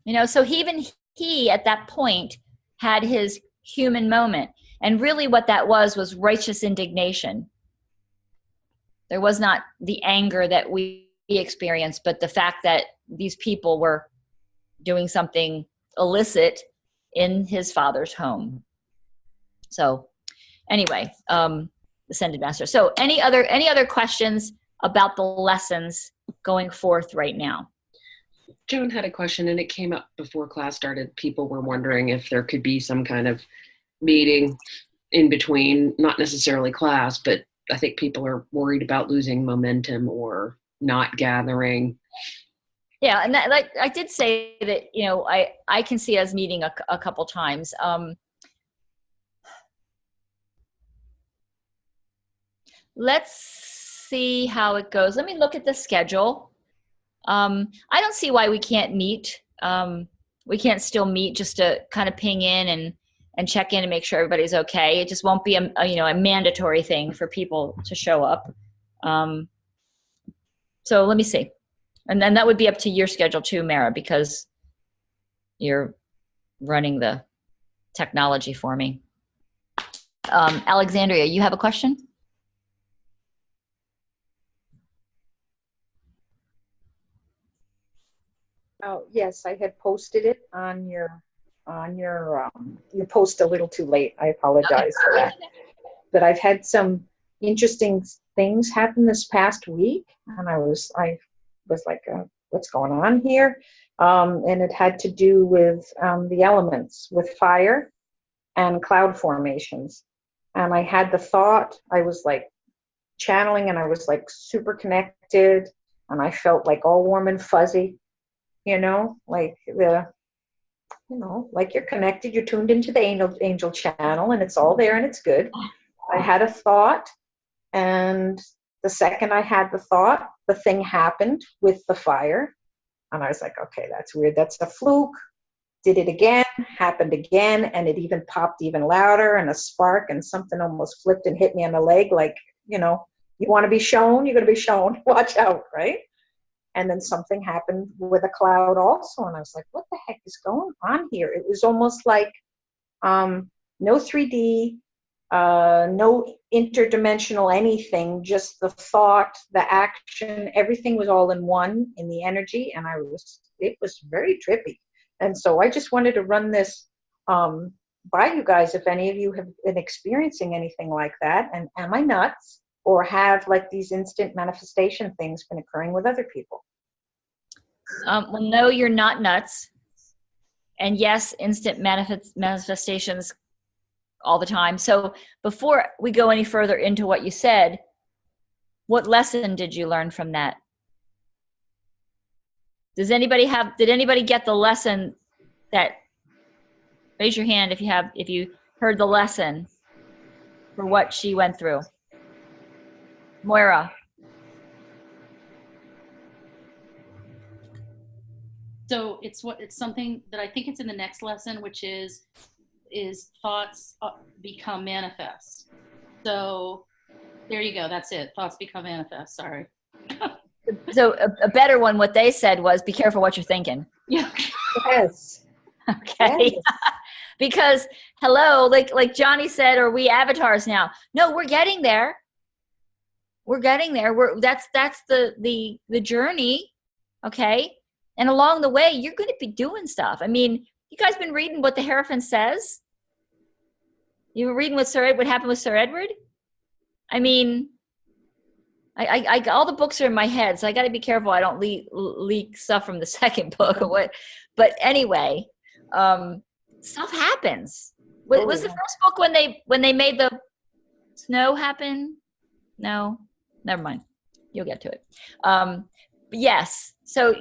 You know, so even he at that point had his human moment. And really what that was righteous indignation. There was not the anger that we experienced, but the fact that these people were doing something illicit in his Father's home. So anyway, ascended master. So any other questions about the lessons going forth right now? Joan had a question, and it came up before class started. People were wondering if there could be some kind of meeting in between, not necessarily class, but I think people are worried about losing momentum or not gathering. Yeah, and that, like I did say that, you know, I can see us meeting a couple times. Let's see how it goes. Let me look at the schedule. I don't see why we can't meet. We can't still meet just to kind of ping in and check in and make sure everybody's okay. It just won't be a mandatory thing for people to show up. So let me see. And then that would be up to your schedule too, Mara, because you're running the technology for me. Alexandria, you have a question? Oh, yes, I had posted it on your you post a little too late. I apologize for that. But I've had some interesting things happen this past week, and I was like, what's going on here? And it had to do with the elements, with fire and cloud formations. And I had the thought, I was like channeling, and I was like super connected, and I felt like all warm and fuzzy, you know, like like you're connected, you're tuned into the angel channel, and it's all there and it's good. I had a thought, and the second I had the thought, the thing happened with the fire. And I was like, okay, that's weird. That's a fluke. Did it again, happened again, and it even popped even louder, and a spark, and something almost flipped and hit me on the leg. Like, you want to be shown, you're going to be shown. Watch out, right? And then something happened with a cloud also. And I was like, what the heck is going on here? It was almost like no 3D, no interdimensional anything, just the thought, the action, everything was all in one in the energy. And it was very trippy. And so I just wanted to run this by you guys, if any of you have been experiencing anything like that, and am I nuts, or have like these instant manifestation things been occurring with other people? Well, no, you're not nuts. And yes, instant manifestations all the time. So before we go any further into what you said, what lesson did you learn from that? Did anybody get the lesson that, raise your hand if you heard the lesson for what she went through? Moira. So it's something that I think it's in the next lesson, which is thoughts become manifest. So there you go. That's it. Thoughts become manifest. Sorry. So a better one, what they said was, be careful what you're thinking. Yeah. Yes. Okay. Yes. Because hello, like Johnny said, are we avatars now? No, we're getting there. We're getting there. That's the journey. Okay. And along the way, you're going to be doing stuff. I mean, you guys been reading what the Hierophant says? You were reading what happened with Sir Edward? I mean, I all the books are in my head, so I got to be careful I don't leak stuff from the second book or what. But anyway, stuff happens. Was the first book when they made the snow happen? No, never mind. You'll get to it. Yes. So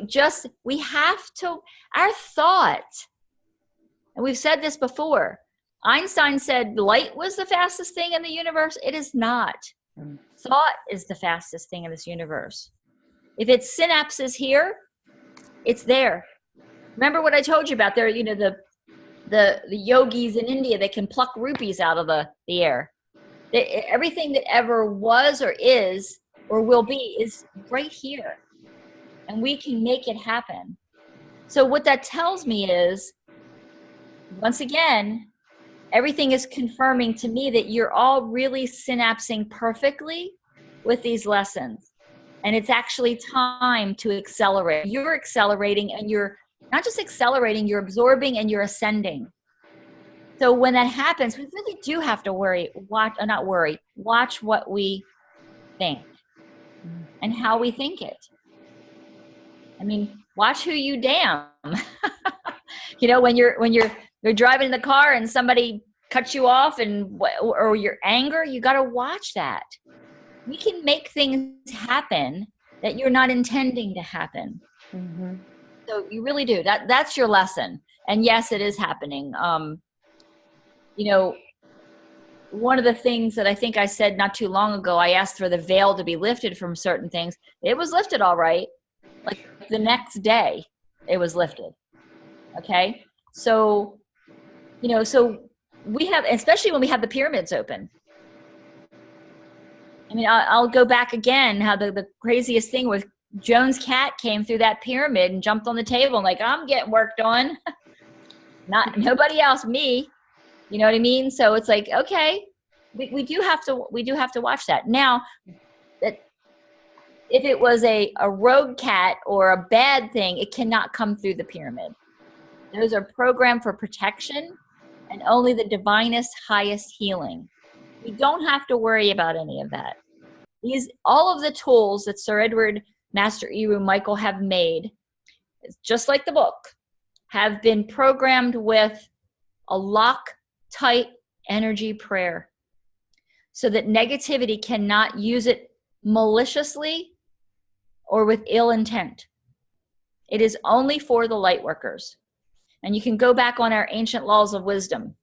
we have to, our thought, and we've said this before, Einstein said light was the fastest thing in the universe. It is not. Thought is the fastest thing in this universe. If it's synapses here, it's there. Remember what I told you about there, the yogis in India that can pluck rupees out of the air. Everything that ever was or is or will be is right here. And we can make it happen. So what that tells me is, once again, everything is confirming to me that you're all really synapsing perfectly with these lessons. And it's actually time to accelerate. You're accelerating, and you're not just accelerating, you're absorbing and you're ascending. So when that happens, we really do have to watch what we think and how we think it. I mean, watch who you damn. When you're driving in the car and somebody cuts you off or your anger, you got to watch that. We can make things happen that you're not intending to happen. Mm-hmm. So you really do. That's your lesson. And yes, it is happening. One of the things that I think I said not too long ago, I asked for the veil to be lifted from certain things. It was lifted all right. Like the next day, it was lifted. Okay? So, so we have, especially when we have the pyramids open. I mean, I'll go back again, how the craziest thing was Joan's cat came through that pyramid and jumped on the table and like, I'm getting worked on. Nobody else, me. You know what I mean? So it's like, okay, we do have to watch that. Now, if it was a rogue cat or a bad thing, it cannot come through the pyramid. Those are programmed for protection and only the divinest, highest healing. We don't have to worry about any of that. All of the tools that Sir Edward, Master Eru, Michael have made, just like the book, have been programmed with a lock-tight energy prayer so that negativity cannot use it maliciously or with ill intent. It is only for the light workers. And you can go back on our ancient laws of wisdom.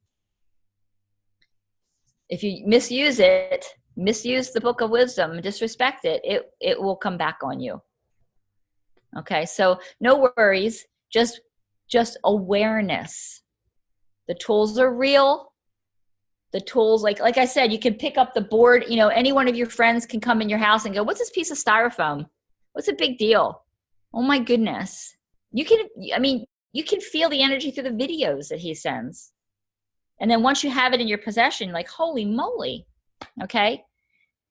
If you misuse the book of wisdom, disrespect it will come back on you. Okay, so no worries, just awareness. The tools are real. The tools, like I said, you can pick up the board. Any one of your friends can come in your house and go, what's this piece of styrofoam? What's the big deal? Oh my goodness. You can feel the energy through the videos that he sends. And then once you have it in your possession, like, holy moly. Okay.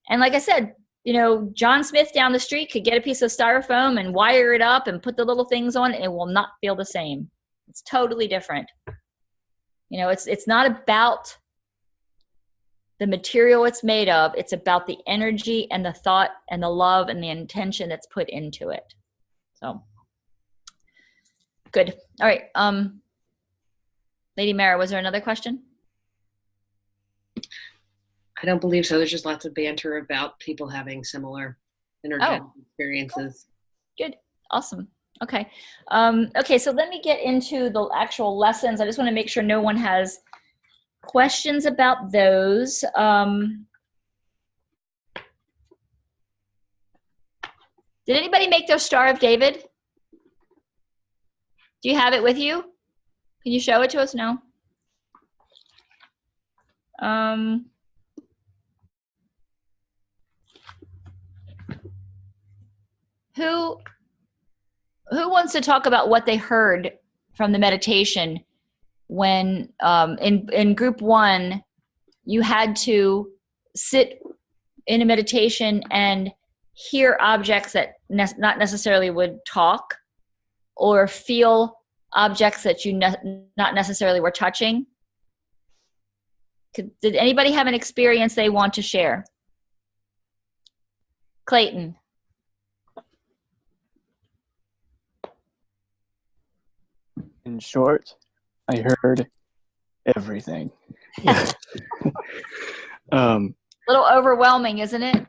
And like I said, John Smith down the street could get a piece of styrofoam and wire it up and put the little things on it, and it will not feel the same. It's totally different. You know, it's not about the material it's made of. It's about the energy and the thought and the love and the intention that's put into it. So good. All right. Lady Mara, was there another question? I don't believe so. There's just lots of banter about people having similar energetic experiences. Good. Awesome. Okay. Okay, so let me get into the actual lessons. I just want to make sure no one has questions about those. Did anybody make their Star of David? Do you have it with you? Can you show it to us? No. Who wants to talk about what they heard from the meditation when in group 1 you had to sit in a meditation and hear objects that not necessarily would talk, or feel objects that you not necessarily were touching? Did anybody have an experience they want to share? Clayton. In short, I heard everything. A little overwhelming, isn't it?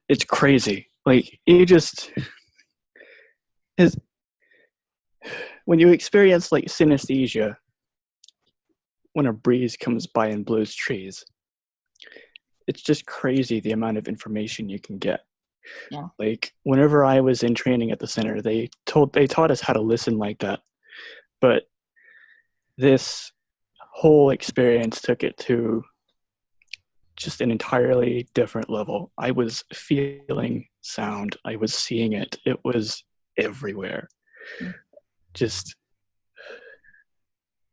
It's crazy. Like, you just, when you experience like synesthesia, when a breeze comes by and blows trees, it's just crazy the amount of information you can get. Yeah. Like, whenever I was in training at the center, they taught us how to listen like that. But this whole experience took it to just an entirely different level. I was feeling sound. I was seeing it. It was everywhere. Just,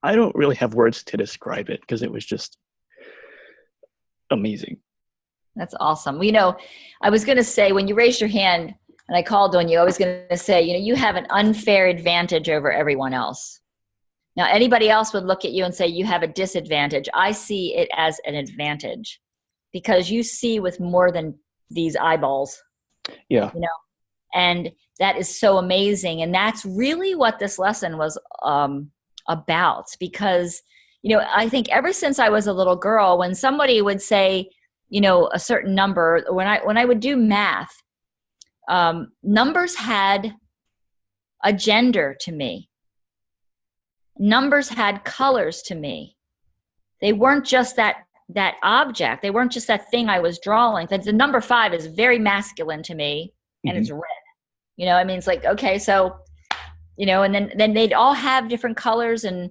I don't really have words to describe it because it was just amazing. That's awesome. You know, I was going to say, when you raised your hand and I called on you, I was going to say, you know, you have an unfair advantage over everyone else. Now, anybody else would look at you and say you have a disadvantage. I see it as an advantage because you see with more than these eyeballs. Yeah. You know, and that is so amazing. And that's really what this lesson was about, because, you know, I think ever since I was a little girl, when somebody would say, you know, a certain number, when I would do math, numbers had a gender to me. Numbers had colors to me. They weren't just that object. They weren't just that thing I was drawing. The number 5 is very masculine to me, and it's red. You know, I mean, it's like, okay, so, you know, and then they'd all have different colors and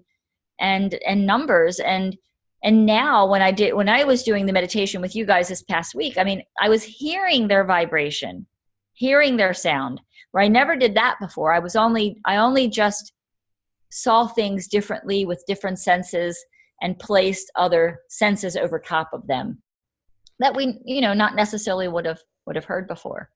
numbers. And now when I was doing the meditation with you guys this past week, I mean, I was hearing their vibration, hearing their sound, where I never did that before. I only just saw things differently with different senses and placed other senses over top of them that we, you know, not necessarily would have heard before.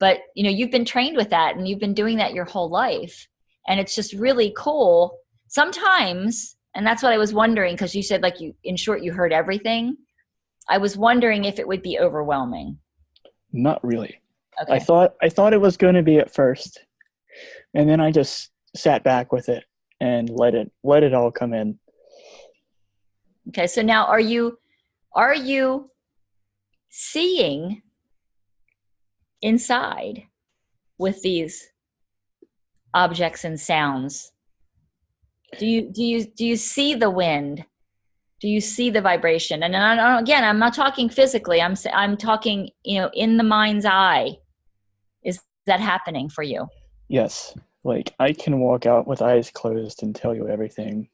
But, you know, you've been trained with that and you've been doing that your whole life. And it's just really cool. Sometimes, and that's what I was wondering, because you said, like, in short, you heard everything. I was wondering if it would be overwhelming. Not really. Okay. I thought it was going to be at first. And then I just sat back with it and let it all come in. Okay, so now are you seeing inside with these objects and sounds? Do you see the wind? Do you see the vibration? And again, I'm not talking physically. I'm talking, you know, in the mind's eye. Is that happening for you? Yes. Like, I can walk out with eyes closed and tell you everything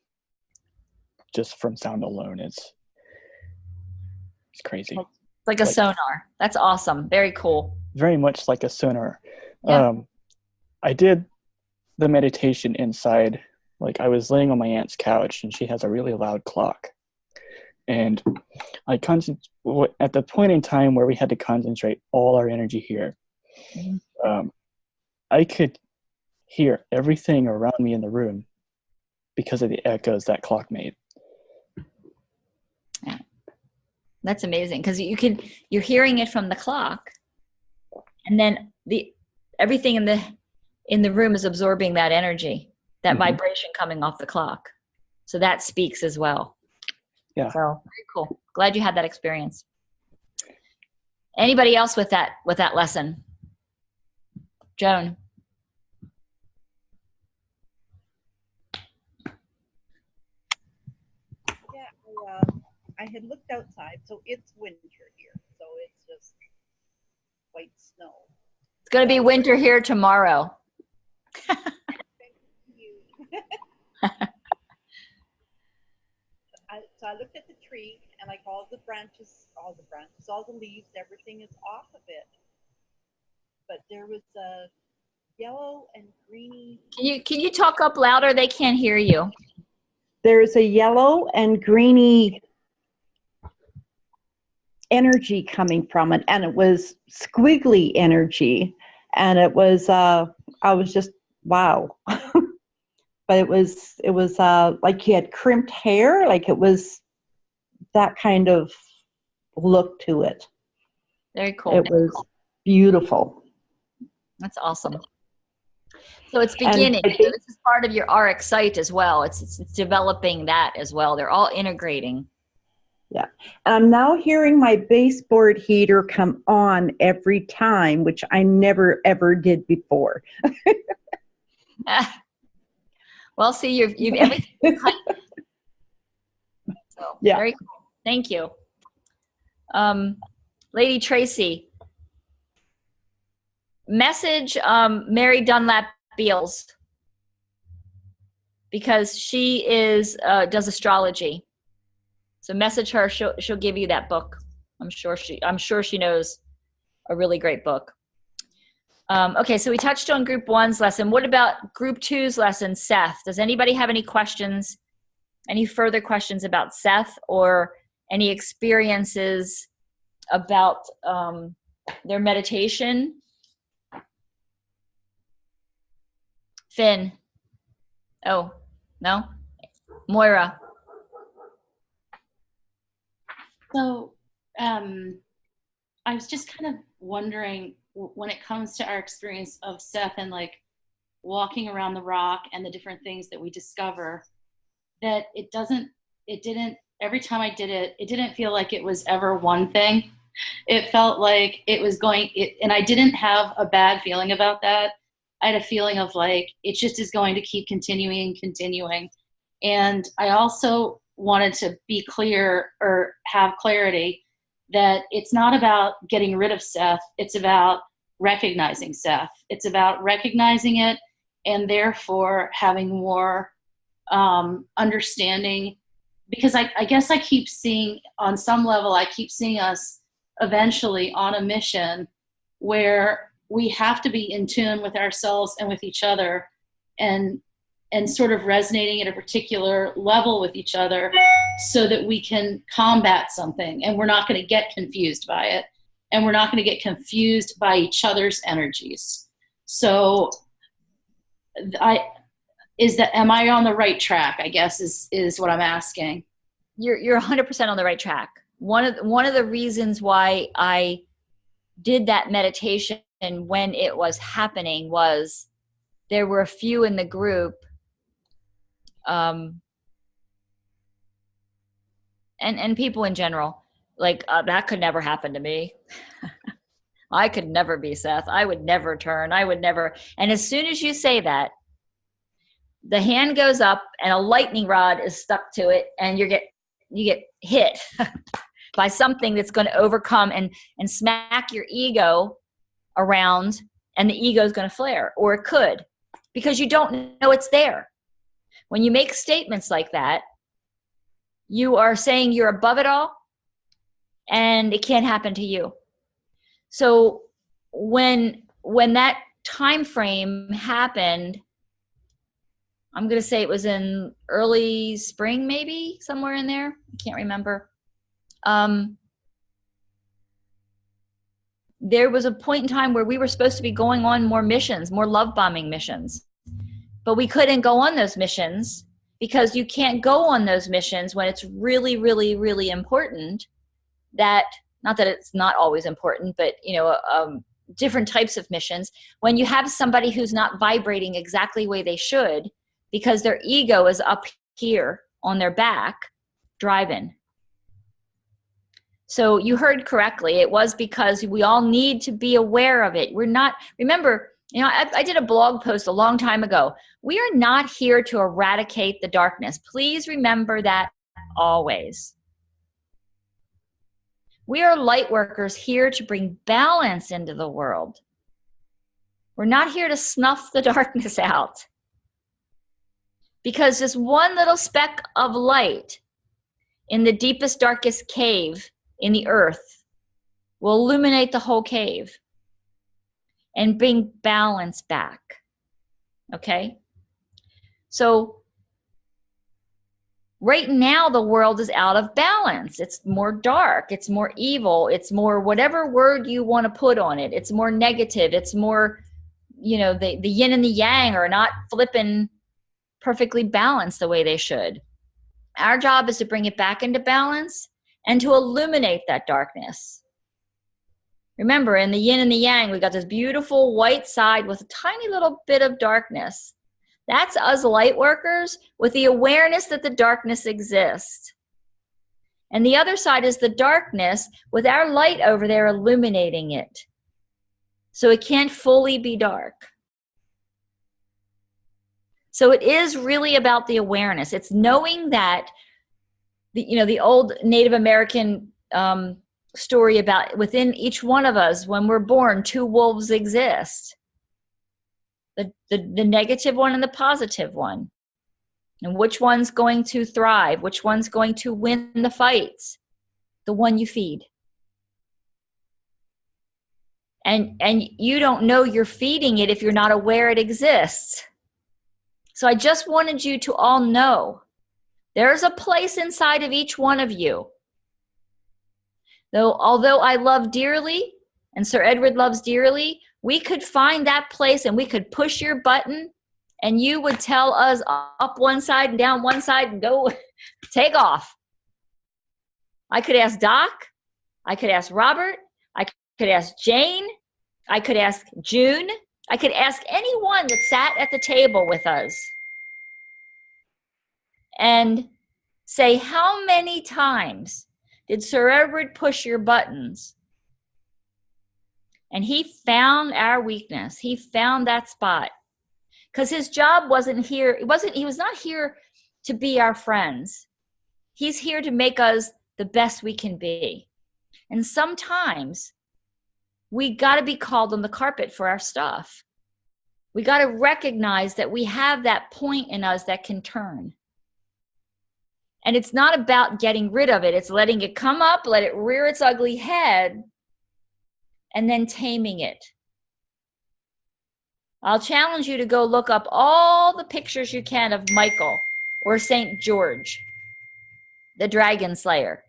just from sound alone. It's crazy. It's like a sonar. That's awesome. Very cool. Very much like a sonar. Yeah. I did the meditation inside. Like, I was laying on my aunt's couch and she has a really loud clock. And at the point in time where we had to concentrate all our energy here, I could hear everything around me in the room because of the echoes that clock made. Yeah. That's amazing, because you're hearing it from the clock, and then everything in the room is absorbing that energy, that vibration coming off the clock. So that speaks as well. Yeah. So very cool. Glad you had that experience. Anybody else with that lesson? Joan. Yeah, I had looked outside, so it's winter here. So it's just white snow. It's going to be winter here tomorrow. Thank you. So I looked at the tree, and like all the leaves, everything is off of it. But there was a yellow and greeny. Can you talk up louder? They can't hear you. There's a yellow and greeny energy coming from it, and it was squiggly energy, and it was I was just wow. But it was like you had crimped hair, like it was that kind of look to it. Very cool. It was beautiful. That's awesome. So it's beginning. So this is part of your RX site as well. It's developing that as well. They're all integrating. Yeah. And I'm now hearing my baseboard heater come on every time, which I never ever did before. Well, see, you've everything. So yeah. Very cool. Thank you. Lady Tracy, message Mary Dunlap Beals, because she does astrology. So message her. She'll give you that book. I'm sure she knows a really great book. Okay, so we touched on Group 1's lesson. What about Group 2's lesson, Seth? Does anybody have any questions, any further questions about Seth, or any experiences about their meditation? Finn? Oh, no? Moira? So I was just kind of wondering, when it comes to our experience of Seth and like walking around the rock and the different things that we discover, that every time I did it, it didn't feel like it was ever one thing. It felt like it was and I didn't have a bad feeling about that. I had a feeling of like, it just is going to keep continuing and continuing. And I also wanted to be clear, or have clarity, that it's not about getting rid of Seth. It's about recognizing Seth. It's about recognizing it, and therefore having more understanding. Because I guess I keep seeing, on some level, I keep seeing us eventually on a mission where we have to be in tune with ourselves and with each other, and sort of resonating at a particular level with each other, so that we can combat something, and we're not going to get confused by it, and we're not going to get confused by each other's energies. So am I on the right track, I guess is what I'm asking. You're 100% on the right track. One of the reasons why I did that meditation when it was happening was there were a few in the group, and people in general, like, that could never happen to me. I could never be Seth. I would never turn. I would never. And as soon as you say that, the hand goes up and a lightning rod is stuck to it, and you get hit by something that's going to overcome and smack your ego around, and the ego is going to flare, or it could, because you don't know it's there. When you make statements like that, you are saying you're above it all, and it can't happen to you. So when that time frame happened, I'm going to say it was in early spring, maybe somewhere in there. I can't remember. There was a point in time where we were supposed to be going on more missions, more love bombing missions, but we couldn't go on those missions because you can't go on those missions when it's really, really, really important that, not that it's not always important, but, different types of missions, when you have somebody who's not vibrating exactly the way they should because their ego is up here on their back driving. So you heard correctly. It was because we all need to be aware of it. We're not, remember, I did a blog post a long time ago. We are not here to eradicate the darkness. Please remember that always. We are light workers here to bring balance into the world. We're not here to snuff the darkness out. Because this one little speck of light in the deepest, darkest cave in the earth will illuminate the whole cave and bring balance back. Okay? So right now, the world is out of balance. It's more dark. It's more evil. It's more whatever word you want to put on it. It's more negative. It's more, the yin and the yang are not flipping perfectly balanced the way they should. Our job is to bring it back into balance and to illuminate that darkness. Remember, in the yin and the yang, we got this beautiful white side with a tiny little bit of darkness. That's us light workers with the awareness that the darkness exists. And the other side is the darkness with our light over there illuminating it. So it can't fully be dark. So it is really about the awareness. It's knowing that, the old Native American story about within each one of us, when we're born, two wolves exist. The negative one and the positive one. And which one's going to thrive? Which one's going to win the fights? The one you feed. And you don't know you're feeding it if you're not aware it exists. So I just wanted you to all know there's a place inside of each one of you. Although I love dearly, and Sir Edward loves dearly, we could find that place and we could push your button and you would tell us up one side and down one side and go take off. I could ask Doc. I could ask Robert. I could ask Jane. I could ask June. I could ask anyone that sat at the table with us and say, how many times did Sir Edward push your buttons? And he found our weakness. He found that spot. Because his job wasn't here. He was not here to be our friends. He's here to make us the best we can be. And sometimes we got to be called on the carpet for our stuff. We got to recognize that we have that point in us that can turn. And it's not about getting rid of it. It's letting it come up, let it rear its ugly head, and then taming it. I'll challenge you to go look up all the pictures you can of Michael or St. George, the dragon slayer.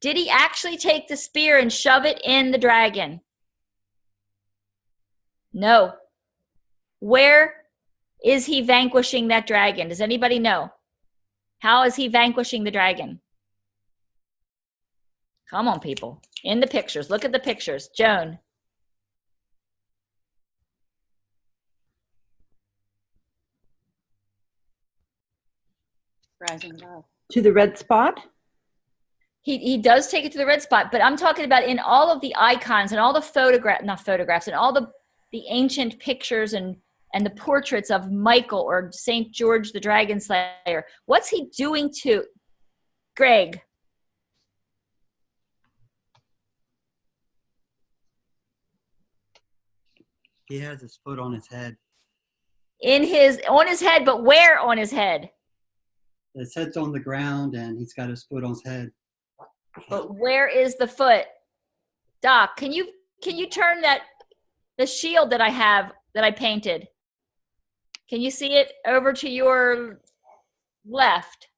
Did he actually take the spear and shove it in the dragon? No. Where is he vanquishing that dragon? Does anybody know? How is he vanquishing the dragon? Come on, people. In the pictures. Look at the pictures. Joan. Rising above. To the red spot? He does take it to the red spot, but I'm talking about in all of the icons and all the not photographs, and all the ancient pictures and the portraits of Michael or St. George the Dragon Slayer. What's he doing to Greg? He has his foot on his head. On his head, but where on his head? His head's on the ground and he's got his foot on his head. But where is the foot? Doc, can you turn the shield that I have that I painted? Can you see it over to your left?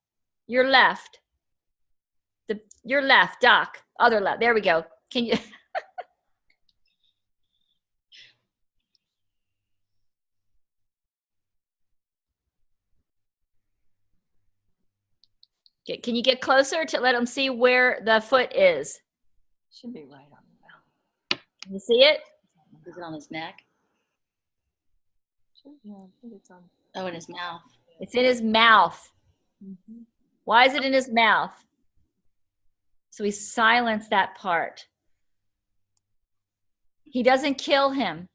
Your left. Your left, Doc. Other left. There we go. Can you? Can you get closer to let them see where the foot is? Should be right on the mouth. Can you see it? Is it on his neck? Yeah, I think it's on. Oh, in his mouth. It's in his mouth. Why is it in his mouth? So we silence that part. He doesn't kill him.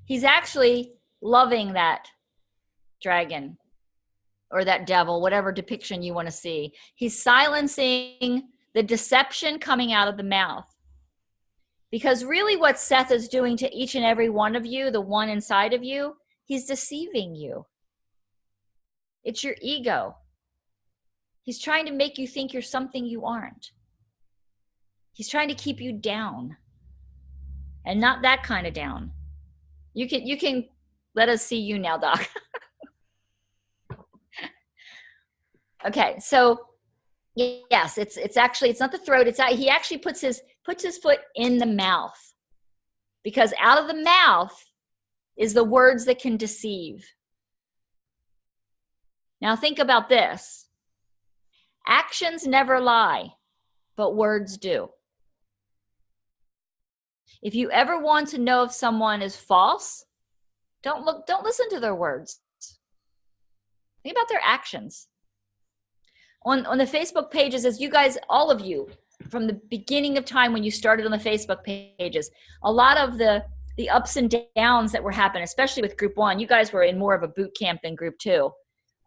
He's actually loving that dragon or that devil, whatever depiction you want to see. He's silencing the deception coming out of the mouth. Because really what Seth is doing to each and every one of you, the one inside of you, he's deceiving you. It's your ego. He's trying to make you think you're something you aren't. He's trying to keep you down. And not that kind of down. You can let us see you now, Doc. Okay, so yes, it's actually, it's not the throat. He actually puts his foot in the mouth, because out of the mouth is the words that can deceive. Now think about this. Actions never lie, but words do. If you ever want to know if someone is false, don't listen to their words. Think about their actions. On the Facebook pages, as you guys, all of you, from the beginning of time when you started on the Facebook pages, a lot of the ups and downs that were happening, especially with group 1, you guys were in more of a boot camp than group 2.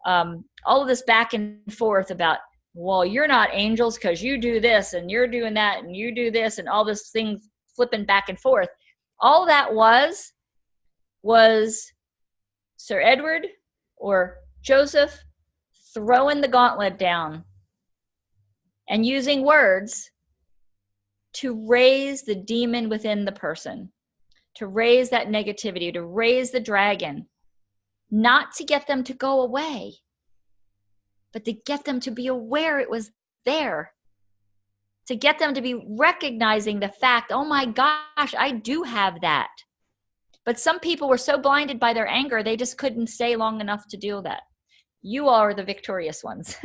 All of this back and forth about, well, you're not angels because you do this and you're doing that and you do this and all this things flipping back and forth. All that was Sir Edward or Joseph throwing the gauntlet down and using words to raise the demon within the person, to raise that negativity, to raise the dragon, not to get them to go away, but to get them to be aware it was there, to get them to be recognizing the fact, oh my gosh, I do have that. But some people were so blinded by their anger, they just couldn't stay long enough to do that. You all are the victorious ones.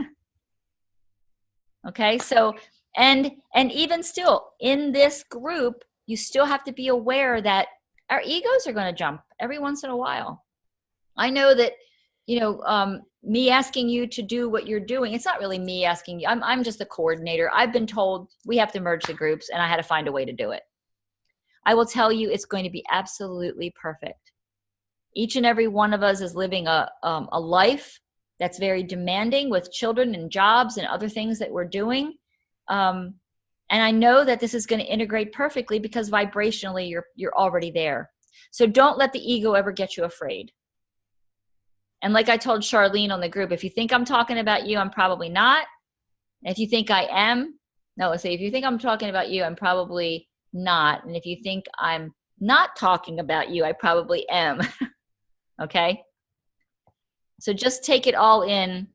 Okay, so, and even still, in this group, you still have to be aware that our egos are going to jump every once in a while. I know that, me asking you to do what you're doing, it's not really me asking you. I'm just the coordinator. I've been told we have to merge the groups, and I had to find a way to do it. I will tell you it's going to be absolutely perfect. Each and every one of us is living a life that's very demanding with children and jobs and other things that we're doing. And I know that this is going to integrate perfectly because vibrationally you're already there. So don't let the ego ever get you afraid. And like I told Charlene on the group, if you think I'm talking about you, I'm probably not. And if you think I am, if you think I'm talking about you, I'm probably not. And if you think I'm not talking about you, I probably am. Okay? So just take it all in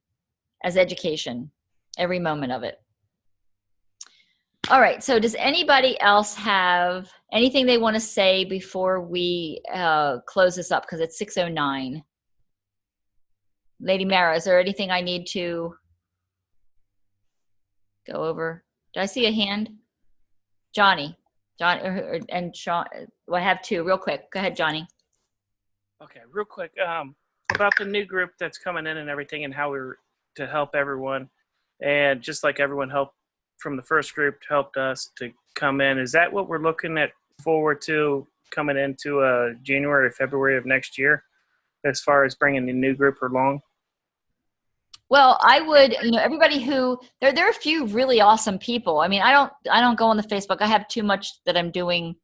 as education, every moment of it. All right, so does anybody else have anything they want to say before we close this up? Because it's 6:09. Lady Mara, is there anything I need to go over? Did I see a hand? John, and Sean. Well, I have two real quick. Go ahead, Johnny. Okay, real quick. About the new group that's coming in and everything and how we're to help everyone. And just like everyone helped from the first group helped us to come in, is that what we're looking at forward to coming into January or February of next year as far as bringing the new group along? Well, I would, everybody who, there are a few really awesome people. I mean, I don't go on the Facebook. I have too much that I'm doing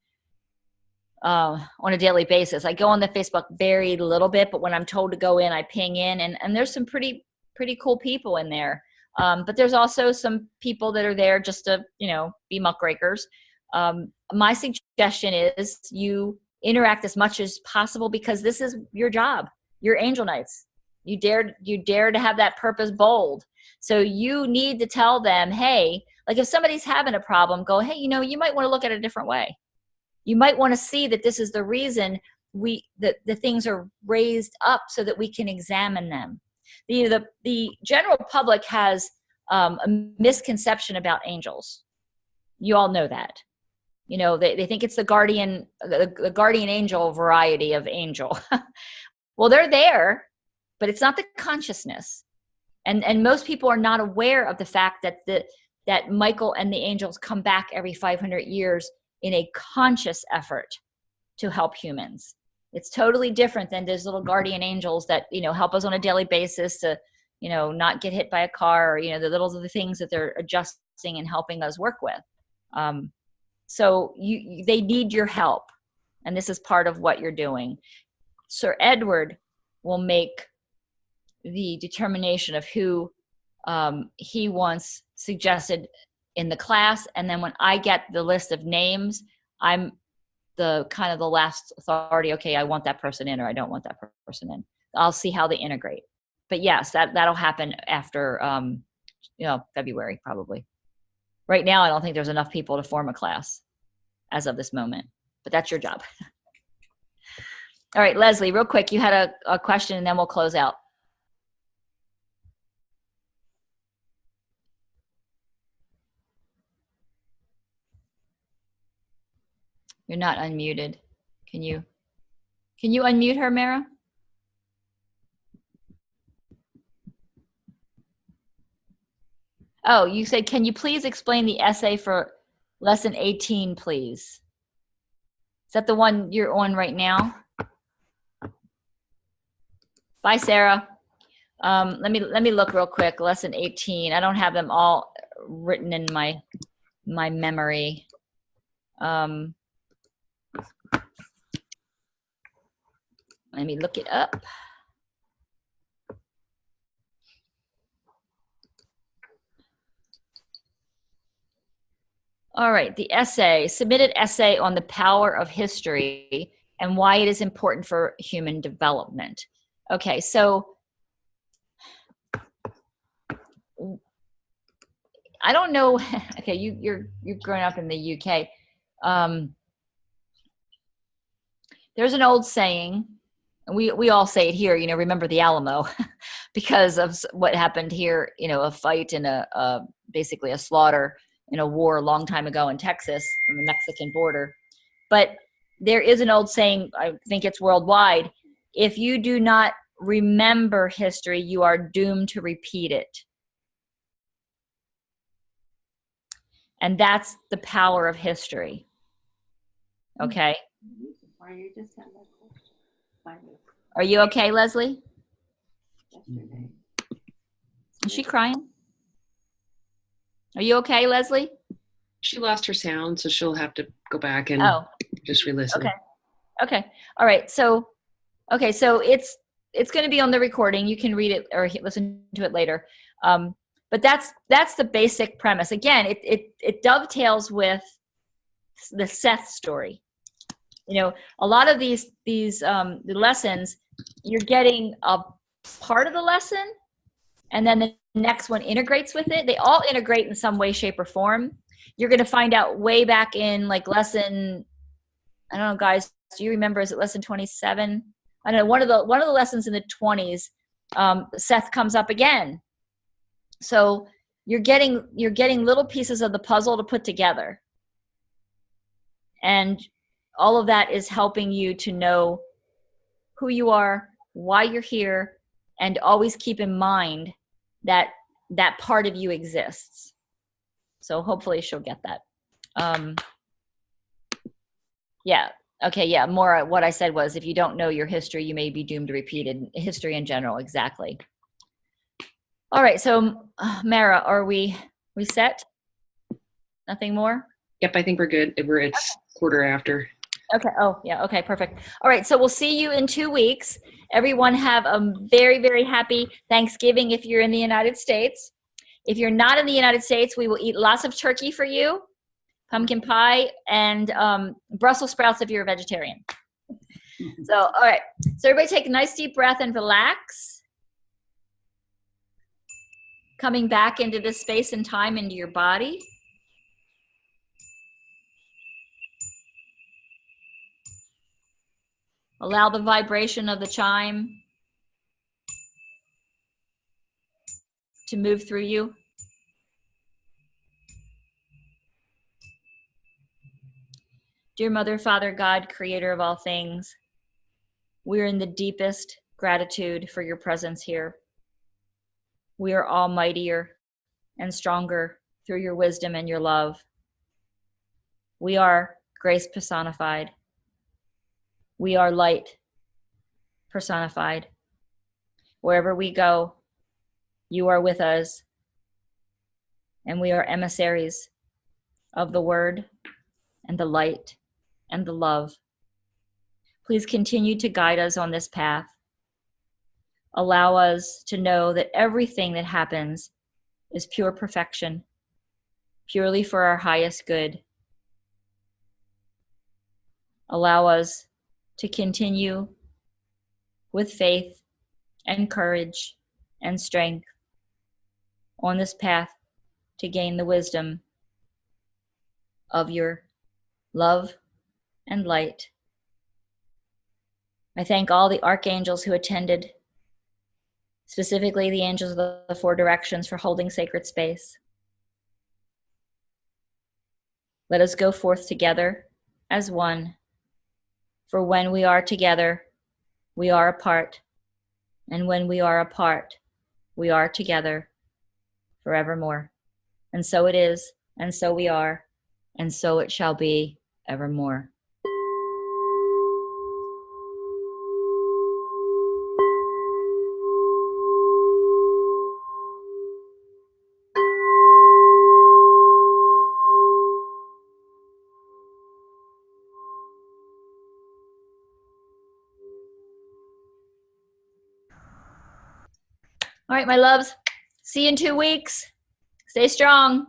on a daily basis. I go on the Facebook very little bit, but when I'm told to go in, I ping in, and there's some pretty cool people in there. But there's also some people that are there just to, be muckrakers. My suggestion is you interact as much as possible because this is your job. You're Angel Knights. You dare to have that purpose bold. So you need to tell them, hey, like if somebody's having a problem, go, hey, you might want to look at it a different way. You might want to see that this is the reason the things are raised up so that we can examine them. The general public has a misconception about angels. You all know that. You know, they think it's the guardian angel variety of angel. Well, they're there, but it's not the consciousness. And most people are not aware of the fact that Michael and the angels come back every 500 years in a conscious effort to help humans. It's totally different than those little guardian angels that, you know, help us on a daily basis to, you know, not get hit by a car, or, you know, the things that they're adjusting and helping us work with. So they need your help. And this is part of what you're doing. Sir Edward will make the determination of who he wants suggested in the class. And then when I get the list of names, I'm the kind of the last authority. Okay, I want that person in, or I don't want that person in. I'll see how they integrate. But yes, that'll happen after, February probably. Right now, I don't think there's enough people to form a class as of this moment, but that's your job. All right, Leslie, real quick, you had a question and then we'll close out. You're not unmuted. Can you unmute her, Mara? Oh, you said, can you please explain the essay for lesson 18, please? Is that the one you're on right now? Bye, Sarah. Let me look real quick. Lesson 18. I don't have them all written in my memory. Let me look it up. All right, the essay, submitted essay on the power of history and why it is important for human development. Okay, so I don't know. Okay, you've grown up in the UK. There's an old saying, and we all say it here, you know, remember the Alamo, because of what happened here, you know, a fight and basically a slaughter in a war a long time ago in Texas on the Mexican border. But there is an old saying, I think it's worldwide, if you do not remember history, you are doomed to repeat it. And that's the power of history. Okay? Are you okay, Leslie? Is she crying? Are you okay, Leslie? She lost her sound, so she'll have to go back and just re-listen. Okay. All right. So it's going to be on the recording. You can read it or listen to it later. But that's the basic premise. Again, it dovetails with the Seth story. You know, a lot of these the lessons, you're getting a part of the lesson, and then the next one integrates with it. They all integrate in some way, shape, or form. You're going to find out way back in like lesson, I don't know, guys, do you remember, is it lesson 27? I don't know, one of the lessons in the 20s, Seth comes up again. So you're getting little pieces of the puzzle to put together. And all of that is helping you to know who you are, why you're here, and always keep in mind that that part of you exists. So hopefully she'll get that. Yeah. Okay. Yeah. More what I said was, if you don't know your history, you may be doomed to repeat it. History in general. Exactly. All right. So Mara, are we set? Nothing more? Yep. I think we're good. It's quarter after. Okay. Oh, yeah. Okay. Perfect. All right. So we'll see you in 2 weeks. Everyone have a very, very happy Thanksgiving if you're in the United States. If you're not in the United States, we will eat lots of turkey for you, pumpkin pie, and Brussels sprouts if you're a vegetarian. So, all right. So everybody take a nice deep breath and relax. Coming back into this space and time, into your body. Allow the vibration of the chime to move through you. Dear Mother, Father, God, creator of all things, we are in the deepest gratitude for your presence here. We are all mightier and stronger through your wisdom and your love. We are grace personified. We are light personified. Wherever we go, you are with us, and we are emissaries of the word and the light and the love. Please continue to guide us on this path. Allow us to know that everything that happens is pure perfection, purely for our highest good. Allow us to continue with faith and courage and strength on this path to gain the wisdom of your love and light. I thank all the archangels who attended, specifically the angels of the four directions, for holding sacred space. Let us go forth together as one, for when we are together, we are apart, and when we are apart, we are together forevermore. And so it is, and so we are, and so it shall be evermore. All right, my loves, see you in 2 weeks. Stay strong.